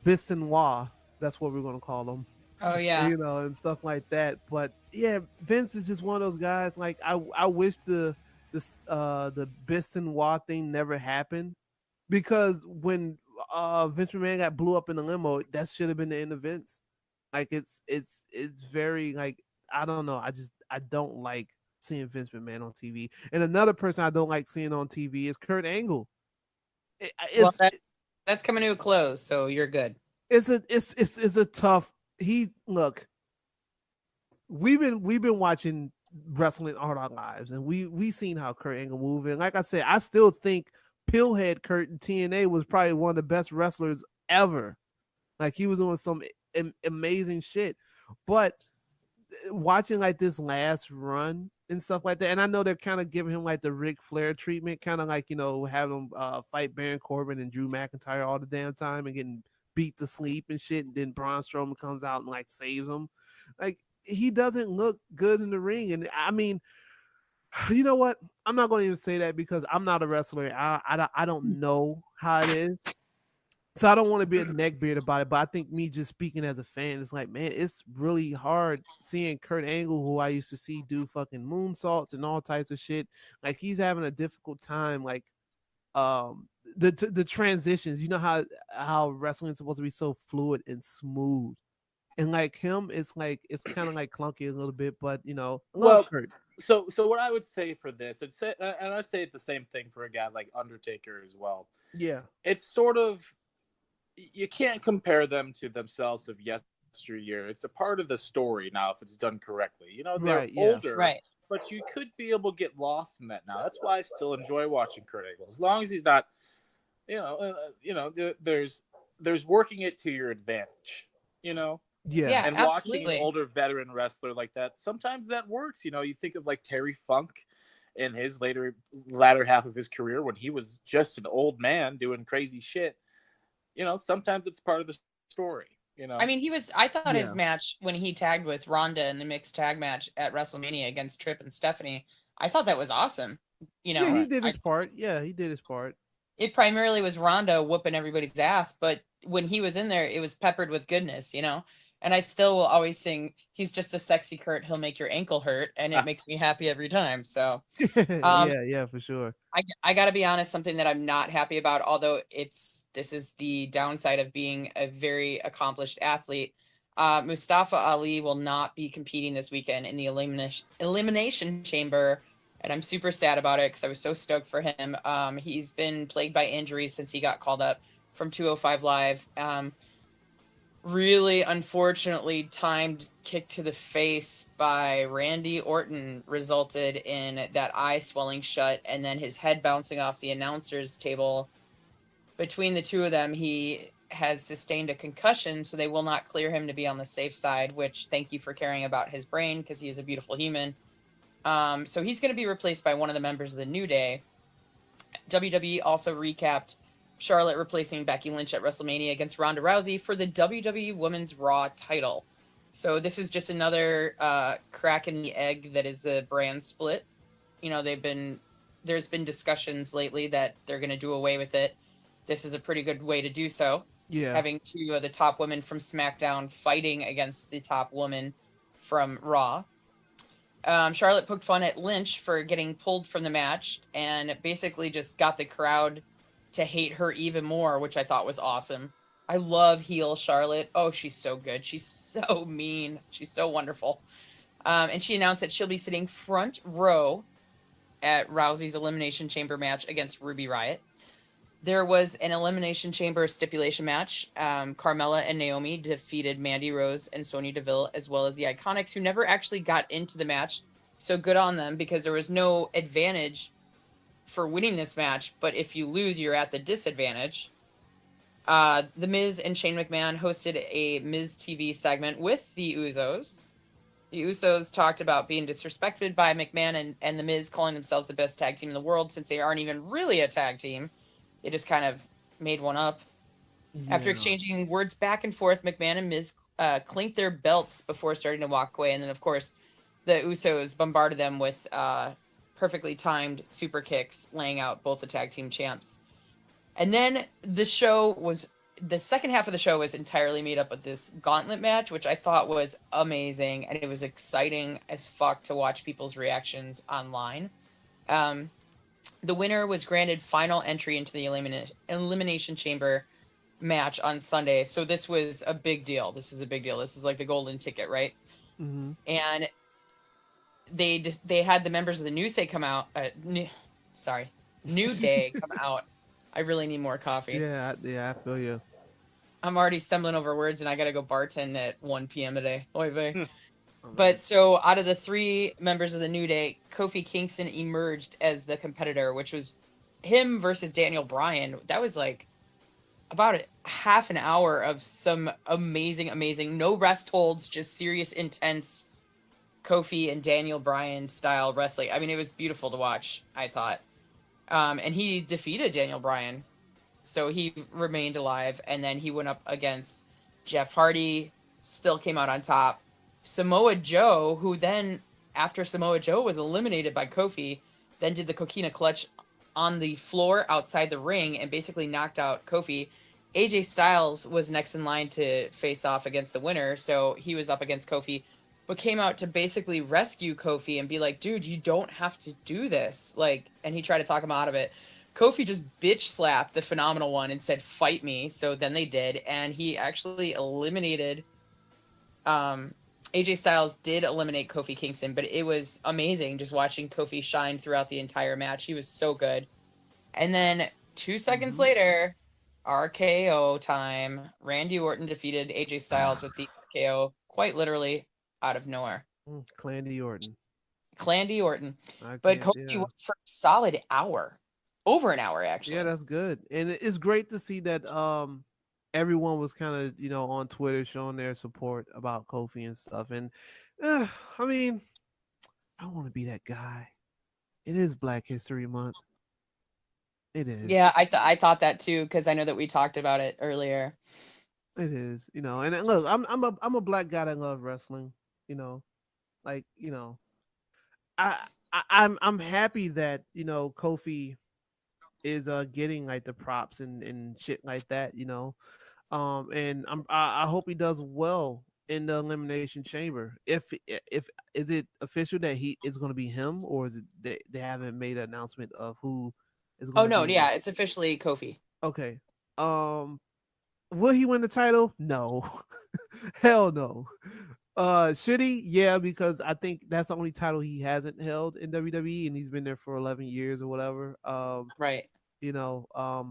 Benoit. That's what we're gonna call him. Oh yeah. And stuff like that. But yeah, Vince is just one of those guys. Like I wish the Benoit thing never happened, because when Vince McMahon got blew up in the limo, that should have been the end of Vince. Like it's very like, I don't know. I don't like seeing Vince McMahon on TV. And another person I don't like seeing on TV is Kurt Angle. Well, that's coming to a close, so you're good. It's a tough. Look. We've been watching wrestling all our lives, and we seen how Kurt Angle move. And like I said, I still think Pillhead Kurt in TNA was probably one of the best wrestlers ever. Like he was doing some amazing shit. But watching like this last run and stuff like that, and I know they're kind of giving him like the Ric Flair treatment, kind of like having him fight Baron Corbin and Drew McIntyre all the damn time and getting beat to sleep and shit, and then Braun Strowman comes out and like saves him. Like, he doesn't look good in the ring. And I mean, you know what? I'm not going to even say that because I'm not a wrestler. I don't know how it is. So I don't want to be a neckbeard about it. But I think me just speaking as a fan, it's like, man, it's really hard seeing Kurt Angle, who I used to see do fucking moonsaults and all types of shit. Like, he's having a difficult time. Like, the transitions, how wrestling is supposed to be so fluid and smooth. And like him, it's kind of like clunky a little bit, but love Kurt. So what I would say for this, and I say the same thing for a guy like Undertaker as well. Yeah, it's sort of, you can't compare them to themselves of yesteryear. It's a part of the story now if it's done correctly. They're Right, yeah. older, Right. but you could be able to get lost in that now. That's why I still enjoy watching Kurt Angle, as long as he's not, there's working it to your advantage. Yeah. And watching an absolutely. older veteran wrestler like that, sometimes that works. You know, you think of like Terry Funk in his latter half of his career when he was just an old man doing crazy shit. You know, sometimes it's part of the story. You I know, mean, I thought his Yeah. match when he tagged with Ronda in the mixed tag match at WrestleMania against Tripp and Stephanie, I thought that was awesome. You Yeah, know, he right? did his part. Yeah, he did his part. it primarily was Ronda whooping everybody's ass, but when he was in there, it was peppered with goodness, you know? And I still will always sing, he's just a sexy Kurt, he'll make your ankle hurt, and it makes me happy every time. So, um, Yeah, for sure. I got to be honest, something that I'm not happy about, although this is the downside of being a very accomplished athlete. Mustafa Ali will not be competing this weekend in the elimination chamber, and I'm super sad about it because I was so stoked for him. He's been plagued by injuries since he got called up from 205 Live. Really unfortunately timed kick to the face by Randy Orton resulted in that eye swelling shut and then his head bouncing off the announcer's table. Between the two of them, he has sustained a concussion, so they will not clear him to be on the safe side, which thank you for caring about his brain because he is a beautiful human. So he's going to be replaced by one of the members of the New Day. WWE also recapped Charlotte replacing Becky Lynch at WrestleMania against Ronda Rousey for the WWE Women's Raw title. So this is just another crack in the egg that is the brand split. You know, there's been discussions lately that they're going to do away with it. This is a pretty good way to do so. Yeah. Having two of the top women from SmackDown fighting against the top woman from Raw. Charlotte poked fun at Lynch for getting pulled from the match and basically just got the crowd to hate her even more, which I thought was awesome. I love heel Charlotte. Oh, she's so good. She's so mean. She's so wonderful. And she announced that she'll be sitting front row at Rousey's Elimination Chamber match against Ruby Riott. There was an Elimination Chamber stipulation match. Carmella and Naomi defeated Mandy Rose and Sonya Deville, as well as the Iconics, who never actually got into the match. So good on them, because there was no advantage for winning this match. But if you lose, you're at the disadvantage. The Miz and Shane McMahon hosted a Miz TV segment with the Usos. The Usos talked about being disrespected by McMahon and the Miz, calling themselves the best tag team in the world since they aren't even really a tag team. They just kind of made one up. Yeah. After exchanging words back and forth, McMahon and Miz clinked their belts before starting to walk away. And then, of course, the Usos bombarded them with perfectly timed super kicks, laying out both the tag team champs. And then the second half of the show was entirely made up of this gauntlet match, which I thought was amazing. And it was exciting as fuck to watch people's reactions online. The winner was granted final entry into the Elimination Chamber match on Sunday. So this was a big deal. This is a big deal. This is like the golden ticket, right? Mm-hmm. And they had the members of the New Day come out. New Day come out. I really need more coffee. Yeah, I feel you. I'm already stumbling over words, and I got to go bartend at 1 p.m. today. Oy vey. But so out of the three members of the New Day, Kofi Kingston emerged as the competitor, which was him versus Daniel Bryan. That was like about a half an hour of some amazing, no rest holds, just serious, intense Kofi and Daniel Bryan style wrestling. I mean, it was beautiful to watch, I thought. And he defeated Daniel Bryan. So he remained alive. And then he went up against Jeff Hardy, still came out on top. Samoa Joe, who then, after Samoa Joe was eliminated by Kofi, then did the Coquina Clutch on the floor outside the ring and basically knocked out Kofi. AJ Styles was next in line to face off against the winner, so he was up against Kofi, but came out to basically rescue Kofi and be like, dude, you don't have to do this. And he tried to talk him out of it. Kofi just bitch slapped the Phenomenal One and said, fight me. So then they did, and he actually eliminated AJ Styles did eliminate Kofi Kingston, but it was amazing just watching Kofi shine throughout the entire match. He was so good. And then 2 seconds later, RKO time. Randy Orton defeated AJ Styles with the RKO, quite literally out of nowhere. Clandy Orton. But Kofi went for a solid hour. Over an hour, actually. Yeah, that's good. And it's great to see that everyone was kind of, on Twitter showing their support about Kofi and stuff. And I mean, I don't want to be that guy. It is Black History Month. It is. Yeah, I thought that too, because I know that we talked about it earlier. It is. And look, I'm a black guy that love wrestling. You know, like I, I'm happy that Kofi is getting like the props and shit like that. And I hope he does well in the elimination chamber. If is it official that he is going to be him, or is it they haven't made an announcement of who is going Oh to no, be? yeah, it's officially Kofi. Okay. Will he win the title? No. Hell no. Should he? Yeah, because I think that's the only title he hasn't held in WWE, and he's been there for 11 years or whatever. Right. I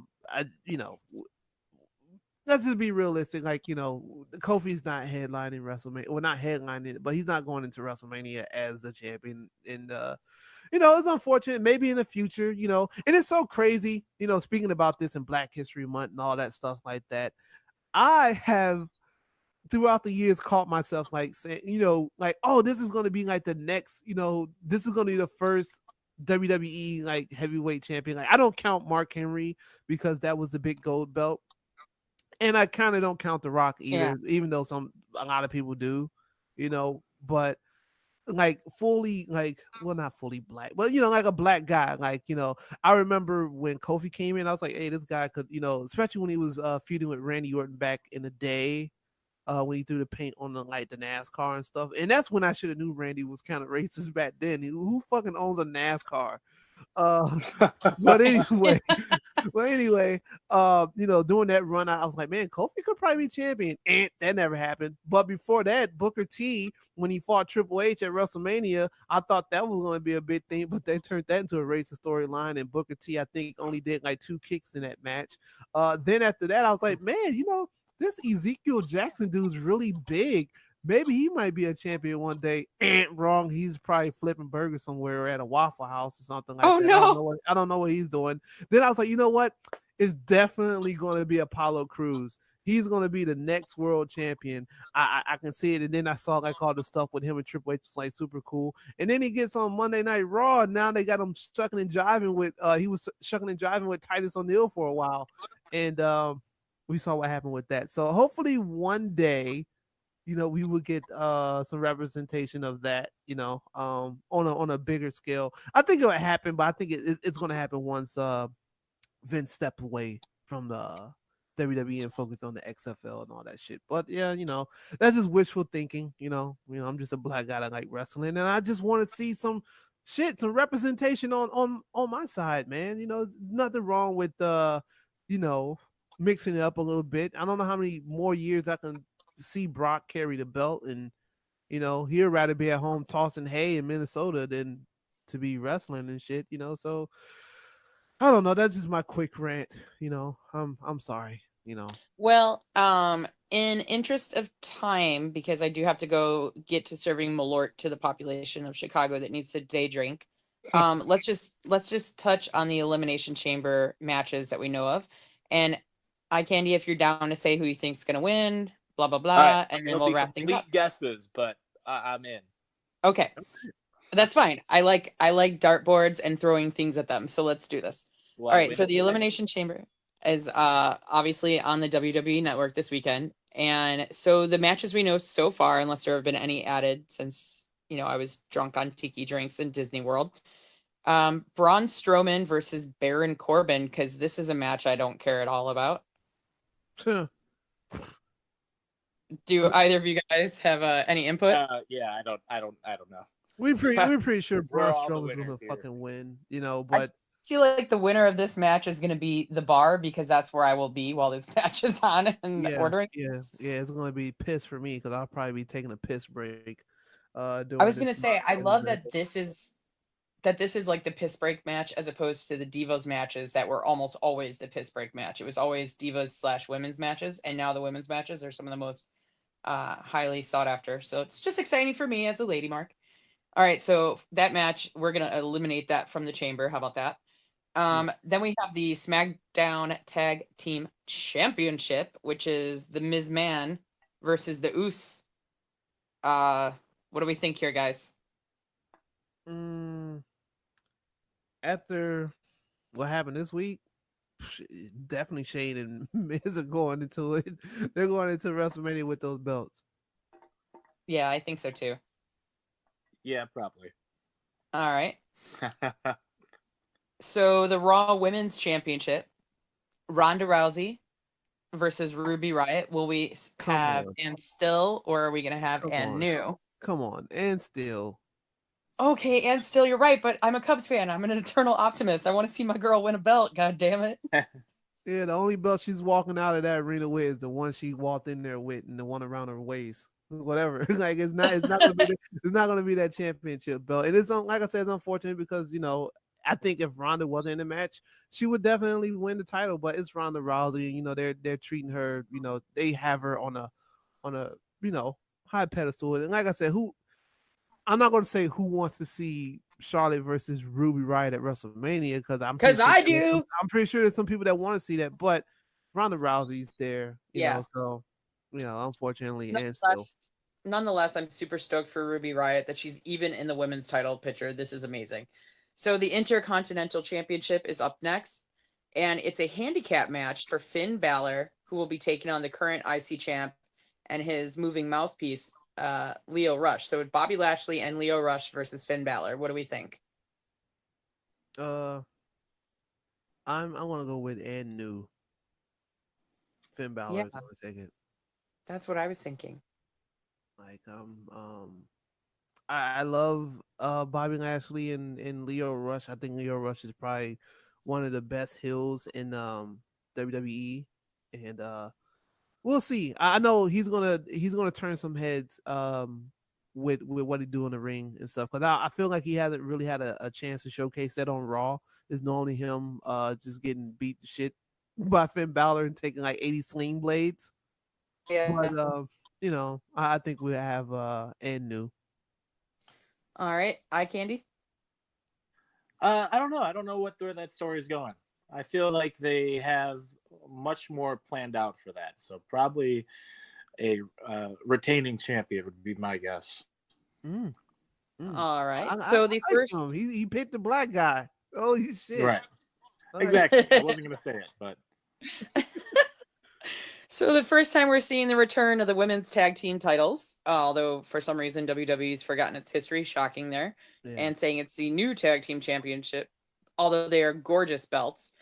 let's just be realistic. Like, Kofi's not headlining WrestleMania. Well, not headlining it, but he's not going into WrestleMania as a champion. And it's unfortunate. Maybe in the future, and it's so crazy. Speaking about this in Black History Month and all that stuff like that, I have throughout the years caught myself like saying, like, oh, this is going to be like the next, this is going to be the first WWE like heavyweight champion. Like, I don't count Mark Henry because that was the big gold belt. And I kind of don't count The Rock either, even though a lot of people do, but like fully, like, well, not fully black, but like a black guy. Like, I remember when Kofi came in, I was like, hey, this guy could, especially when he was feuding with Randy Orton back in the day. When he threw the paint on the NASCAR and stuff, and that's when I should have knew Randy was kind of racist back then. Who fucking owns a NASCAR? But anyway, doing that run, I was like, man, Kofi could probably be champion. And that never happened. But before that, Booker T, when he fought Triple H at WrestleMania, I thought that was going to be a big thing, but they turned that into a racist storyline. And Booker T, I think, only did like 2 kicks in that match. Then after that, I was like, man, this Ezekiel Jackson dude's really big. Maybe he might be a champion one day. Wrong. He's probably flipping burgers somewhere at a Waffle House or something like that. No. I don't know what he's doing. Then I was like, you know what? It's definitely going to be Apollo Crews. He's going to be the next world champion. I can see it. And then I saw like all the stuff with him and Triple H was like super cool. And then he gets on Monday Night Raw. And now they got him shucking and jiving with he was shucking and jiving with Titus O'Neil for a while. And we saw what happened with that. So hopefully one day, we will get some representation of that, on a bigger scale. I think it will happen, but I think it's going to happen once Vince stepped away from the WWE and focused on the XFL and all that shit. But yeah, that's just wishful thinking. I'm just a black guy that like wrestling, and I just want to see some representation on my side, man. Nothing wrong with mixing it up a little bit. I don't know how many more years I can see Brock carry the belt, and he'd rather be at home tossing hay in Minnesota than to be wrestling and shit. So I don't know. That's just my quick rant. I'm sorry. Well, in interest of time, because I do have to go get to serving Malort to the population of Chicago that needs a day drink. Let's just touch on the Elimination Chamber matches that we know of, and Eye Candy, if you're down to say who you think's gonna win, blah blah blah, right, and then we'll wrap things up. Guesses, but I'm in. Okay, that's fine. I like dartboards and throwing things at them, so let's do this. All right, so the Elimination Chamber is obviously on the WWE Network this weekend, and so the matches we know so far, unless there have been any added since I was drunk on tiki drinks in Disney World. Braun Strowman versus Baron Corbin, because this is a match I don't care at all about. Sure. Do either of you guys have any input? Yeah, I don't know. We're pretty sure Braun Strowman's gonna fucking win, but I feel like the winner of this match is gonna be the bar, because that's where I will be while this match is on and ordering. Yeah, it's gonna be piss for me because I'll probably be taking a piss break. I was gonna say, I love that this is like the piss break match as opposed to the Divas matches that were almost always the piss break match. It was always Divas / women's matches, and now the women's matches are some of the most highly sought after. So it's just exciting for me as a lady, Mark. All right, so that match, we're gonna eliminate that from the chamber. How about that? Then we have the SmackDown Tag Team Championship, which is the Ms. Man versus the Usos. What do we think here, guys? After what happened this week, definitely Shane and Miz are going into it. They're going into WrestleMania with those belts. Yeah, I think so too. Yeah, probably. All right. So the Raw Women's Championship, Ronda Rousey versus Ruby Riott. Will we have and still, or are we going to have and new? Come on, and still. Okay, and still, you're right, but I'm a Cubs fan. I'm an eternal optimist. I want to see my girl win a belt. God damn it. Yeah, the only belt she's walking out of that arena with is the one she walked in there with, and the one around her waist. Whatever. Like it's not gonna be that championship belt. And it's like I said, it's unfortunate because I think if Ronda wasn't in the match, she would definitely win the title. But it's Ronda Rousey, they're treating her, they have her on a high pedestal. And like I said, I'm not going to say who wants to see Charlotte versus Ruby Riott at WrestleMania because I do. I'm pretty sure there's some people that want to see that, but Ronda Rousey's there, you know. So unfortunately, nonetheless, I'm super stoked for Ruby Riott that she's even in the women's title picture. This is amazing. So the Intercontinental Championship is up next, and it's a handicap match for Finn Balor, who will be taking on the current IC champ and his moving mouthpiece, Lio Rush. So Bobby Lashley and Lio Rush versus Finn Balor. What do we think? I want to go with and new. Finn Balor is going to take it. That's what I was thinking. Like I love Bobby Lashley and Lio Rush. I think Lio Rush is probably one of the best heels in WWE, and we'll see. I know he's gonna turn some heads with what he do in the ring and stuff. Because I feel like he hasn't really had a chance to showcase that on Raw. It's normally him just getting beat to shit by Finn Balor and taking like 80 sling blades. Yeah. But I think we have and new. All right, Eye Candy. I don't know. I don't know where that story is going. I feel like they have much more planned out for that. So probably a retaining champion would be my guess. All right. So the first he picked the black guy. Oh shit! Right. Exactly. I wasn't gonna say it, but. So the first time we're seeing the return of the women's tag team titles, although for some reason WWE's forgotten its history, shocking there, and saying it's the new tag team championship, although they are gorgeous belts.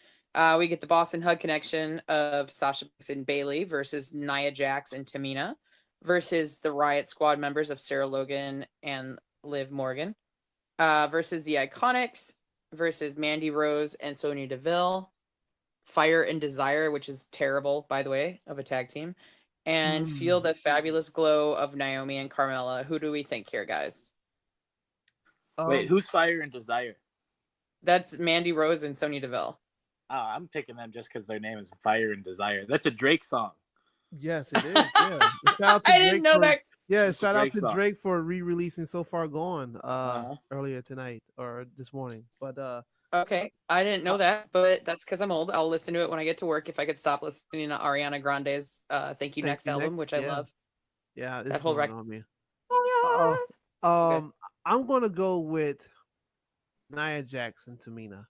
We get the Boston Hug connection of Sasha Banks and Bayley versus Nia Jax and Tamina versus the Riot Squad members of Sarah Logan and Liv Morgan versus the Iconics versus Mandy Rose and Sonya Deville. Fire and Desire, which is terrible, by the way, of a tag team, and Feel the Fabulous Glow of Naomi and Carmella. Who do we think here, guys? Wait, who's Fire and Desire? That's Mandy Rose and Sonya Deville. Oh, I'm picking them just because their name is Fire and Desire. That's a Drake song. Yes, it is. Yeah. Shout out to I didn't know that. Yeah, shout out to Drake for re-releasing So Far Gone earlier tonight or this morning. But okay, I didn't know that, but that's because I'm old. I'll listen to it when I get to work. If I could stop listening to Ariana Grande's Thank You Next album, which I love. Yeah, that whole record. I'm gonna go with Nia Jax and Tamina.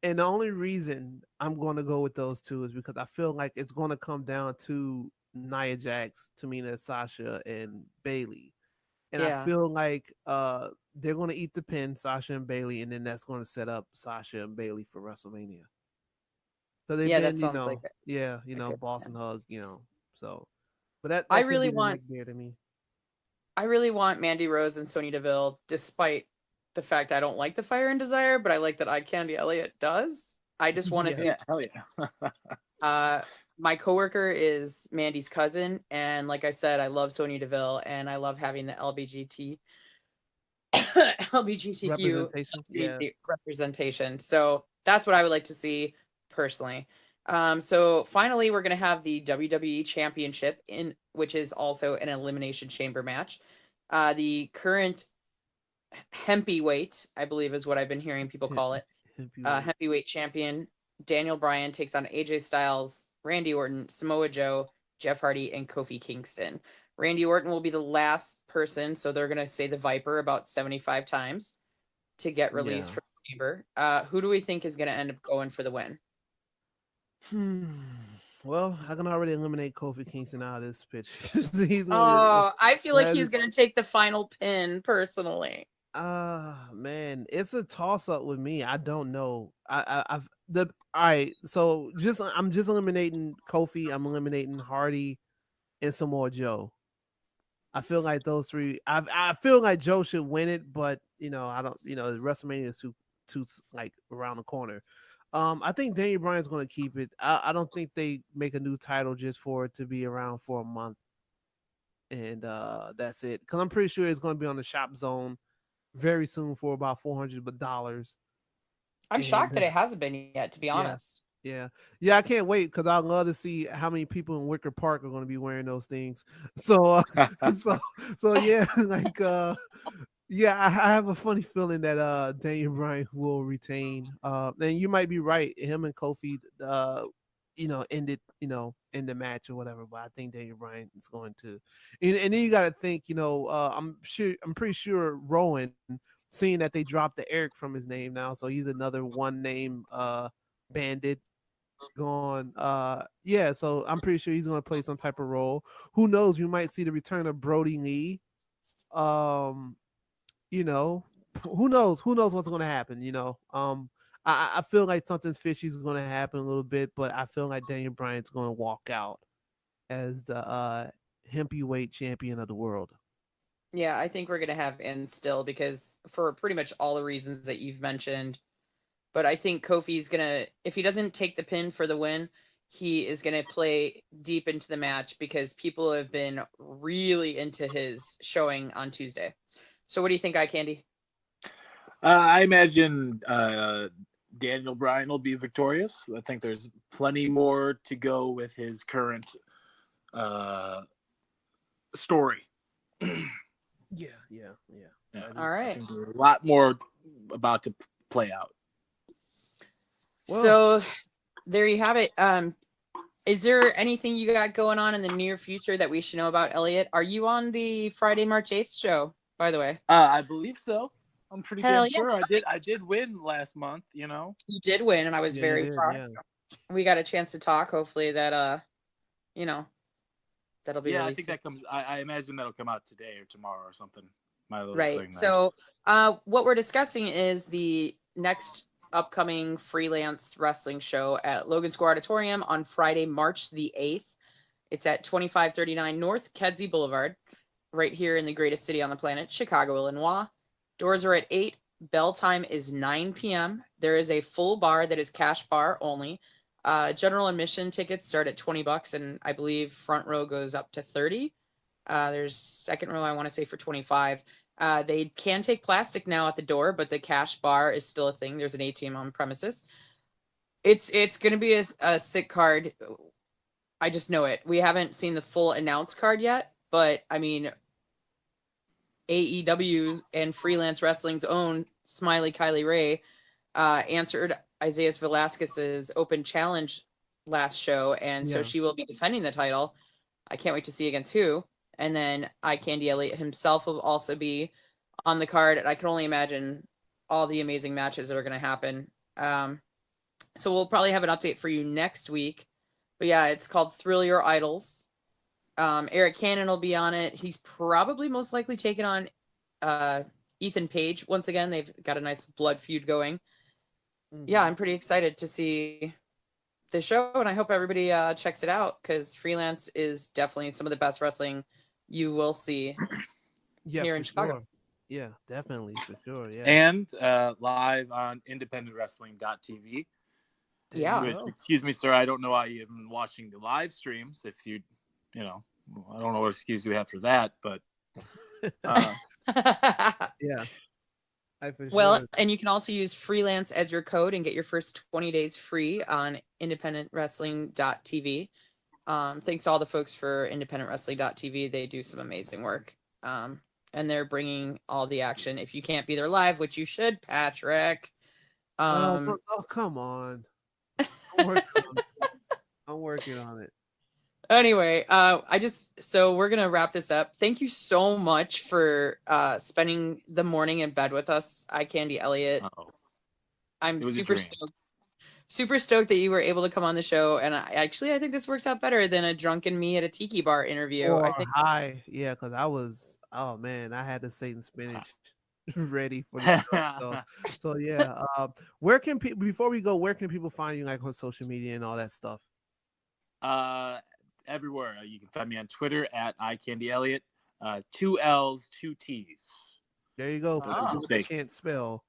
And the only reason I'm going to go with those two is because I feel like it's going to come down to Nia Jax, Tamina, Sasha, and Bayley. And I feel like they're going to eat the pin, Sasha and Bayley, and then that's going to set up Sasha and Bayley for WrestleMania. So that sounds like it. Boston Hug, So, but that I really want Mandy Rose and Sonya Deville, despite the fact I don't like the Fire and Desire, but I like that Eye Candy Elliott does. I just want to see. Yeah, hell yeah. My coworker is Mandy's cousin, and like I said, I love Sonya Deville, and I love having the LGBTQ representation. So that's what I would like to see personally. So finally, we're going to have the WWE Championship, which is also an Elimination Chamber match. The current Hempy weight, I believe, is what I've been hearing people call it. heavyweight champion. Daniel Bryan takes on AJ Styles, Randy Orton, Samoa Joe, Jeff Hardy, and Kofi Kingston. Randy Orton will be the last person, so they're going to say the Viper about 75 times to get released from the chamber. Who do we think is going to end up going for the win? Well, I can already eliminate Kofi Kingston out of this pitch. I feel like he's going to take the final pin personally. Man, it's a toss up with me. I don't know. All right. So I'm just eliminating Kofi. I'm eliminating Hardy and Samoa Joe. I feel like those three. I feel like Joe should win it, but I don't. WrestleMania is too like around the corner. I think Daniel Bryan's going to keep it. I don't think they make a new title just for it to be around for a month, and that's it. Because I'm pretty sure it's going to be on the Shop Zone very soon for about $400. I'm shocked that it hasn't been yet, to be honest. Yeah, I can't wait because I'd love to see how many people in Wicker Park are going to be wearing those things. So, so yeah, like, yeah, I have a funny feeling that Daniel Bryan will retain. And you might be right. Him and Kofi, ended, in the match or whatever. But I think Daniel Bryan is going to. And then you got to think, I'm pretty sure Rowan, seeing that they dropped the Eric from his name now, so he's another one name bandit gone. So I'm pretty sure he's going to play some type of role. Who knows? You might see the return of Brody Lee. Who knows what's going to happen. I feel like something fishy is going to happen a little bit, but I feel like Daniel Bryan's going to walk out as the heavyweight champion of the world. Yeah, I think we're going to have N still because for pretty much all the reasons that you've mentioned. But I think Kofi's going to, if he doesn't take the pin for the win, he is going to play deep into the match because people have been really into his showing on Tuesday. So what do you think, Eye Candy? I imagine Daniel Bryan will be victorious. I think there's plenty more to go with his current story. Yeah. All right. I think there's a lot more about to play out. So there you have it. Is there anything you got going on in the near future that we should know about, Elliott? Are you on the Friday, March 8th show, by the way? I believe so. I'm pretty Hell damn sure I did win last month, You did win, and I was very proud. Yeah. We got a chance to talk. Hopefully that that'll be released. I think that comes I imagine that'll come out today or tomorrow or something. My little right. thing So what we're discussing is the next upcoming freelance wrestling show at Logan Square Auditorium on Friday, March the 8th. It's at 2539 North Kedzie Boulevard, right here in the greatest city on the planet, Chicago, Illinois. Doors are at 8. Bell time is 9 p.m. There is a full bar that is cash bar only. General admission tickets start at $20, and I believe front row goes up to $30. There's second row, I want to say, for $25. They can take plastic now at the door, but the cash bar is still a thing. There's an ATM on premises. It's going to be a sick card. I just know it. We haven't seen the full announced card yet, but I mean, AEW and freelance wrestling's own Smiley Kylie Ray answered Isaiah Velasquez's open challenge last show, and so she will be defending the title. I can't wait to see against who. And then Eye Candy Elliott himself will also be on the card. And I can only imagine all the amazing matches that are going to happen. So we'll probably have an update for you next week. But yeah, it's called Thrill Your Idols. Eric Cannon will be on it. He's probably most likely taking on Ethan Page. Once again, they've got a nice blood feud going. Mm-hmm. Yeah, I'm pretty excited to see the show, and I hope everybody checks it out because freelance is definitely some of the best wrestling you will see here in Chicago. Sure. Yeah, definitely, for sure. Yeah, and live on independentwrestling.tv. Yeah. Which, excuse me, sir, I don't know why you've been watching the live streams. If you know, I don't know what excuse you have for that, but yeah. Well, and you can also use freelance as your code and get your first 20 days free on independentwrestling.tv. Thanks to all the folks for independentwrestling.tv. They do some amazing work. And they're bringing all the action. If you can't be there live, which you should, Patrick, Oh, come on. I'm working on it. I'm working on it. Anyway, so we're gonna wrap this up. Thank you so much for spending the morning in bed with us, Eye Candy Elliott. Oh, I'm it was a super dream. super stoked that you were able to come on the show. And I think this works out better than a drunken me at a tiki bar interview. Or I think high, yeah, because oh man, I had the Satan spinach ready for the show. So yeah. Where can people before we go? Where can people find you, like on social media and all that stuff? Everywhere. You can find me on Twitter at Eye Candy Elliott. 2 L's, 2 T's. There you go. For Oh. people that can't spell.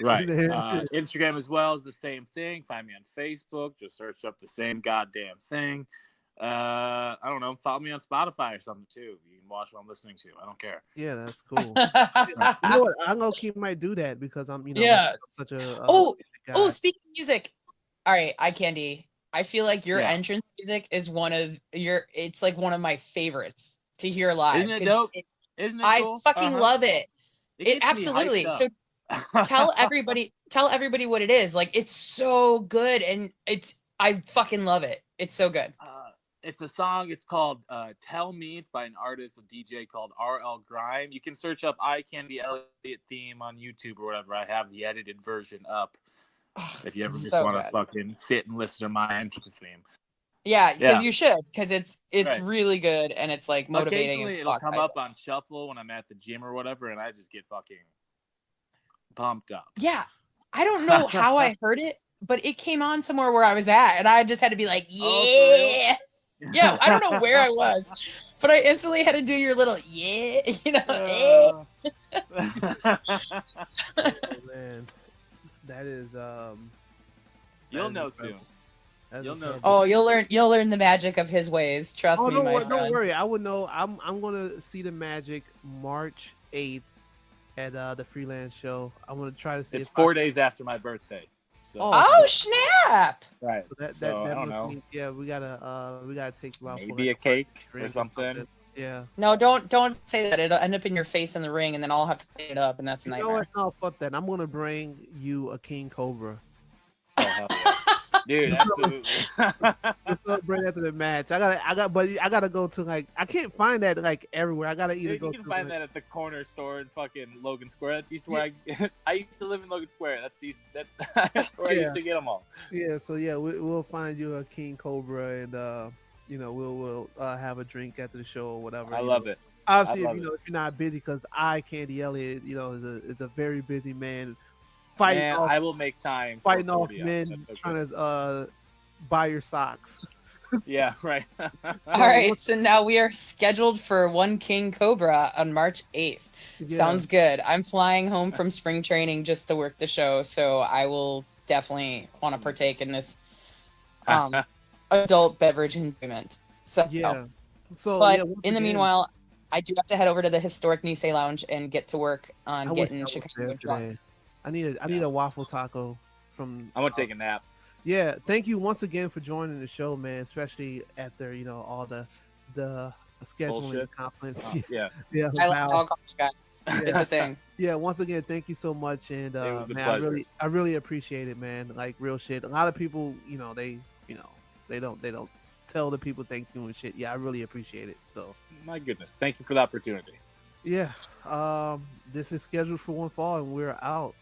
Right. Instagram as well is the same thing. Find me on Facebook. Just search up the same goddamn thing. I don't know. Follow me on Spotify or something too. You can watch what I'm listening to. I don't care. Yeah, that's cool. You know what? I'm gonna keep might do that because I'm, Yeah. such a guy. Speaking of music, all right, Eye Candy. I feel like your entrance music is it's like one of my favorites to hear live. Isn't it dope? Isn't it cool? I fucking love it. It absolutely. So tell everybody what it is. Like, it's so good, and I fucking love it. It's so good. It's a song. It's called "Tell Me." It's by an artist, a DJ called RL Grime. You can search up Eye Candy Elliott theme on YouTube or whatever. I have the edited version up. If you ever just want to fucking sit and listen to my entrance theme. Yeah, because you should, because it's really good, and it's like motivating. Occasionally it'll come up on shuffle when I'm at the gym or whatever, and I just get fucking pumped up. Yeah, I don't know how I heard it, but it came on somewhere where I was at, and I just had to be like, yeah. Yeah, I don't know where I was, but I instantly had to do your little Oh man, that is You'll know soon. You'll know. Oh, you'll learn the magic of his ways. Trust me, my friend. Don't worry. I would know. I'm gonna see the magic March 8th at the freelance show. I'm gonna try to see. It's 4 days after my birthday. So. Oh snap! Right. So that I don't know. Yeah, we gotta take maybe a cake or something. Yeah. No, don't say that. It'll end up in your face in the ring, and then I'll have to clean it up, and that's a nightmare. You know what? No, fuck that. I'm gonna bring you a King Cobra. Oh, hell yeah. Dude, absolutely. Celebrate after the match. But I gotta go to I can't find that everywhere. I gotta either go. You can find that at the corner store in fucking Logan Square. That's used to where I used to live in Logan Square. That's where I used to get them all. Yeah. So yeah, we'll find you a King Cobra, and we'll have a drink after the show or whatever. I love it. Obviously, if you're not busy, because Eye Candy Elliott, is a very busy man. I will make time. Fighting off men trying to buy your socks. Yeah, right. All right, so now we are scheduled for one King Cobra on March 8th. Yeah. Sounds good. I'm flying home from spring training just to work the show, so I will definitely want to partake in this adult beverage enjoyment. So yeah. In the meanwhile, I do have to head over to the historic Nisei Lounge and get to work on getting Chicago drunk. I need a waffle taco from. I'm gonna take a nap. Yeah, thank you once again for joining the show, man. Especially after all the scheduling conflicts. Yeah. I like all guys. It's a thing. Yeah, once again, thank you so much, and man, I really appreciate it, man. Like real shit. A lot of people, they don't tell the people thank you and shit. Yeah, I really appreciate it. So. My goodness, thank you for the opportunity. Yeah. This is scheduled for one fall, and we're out.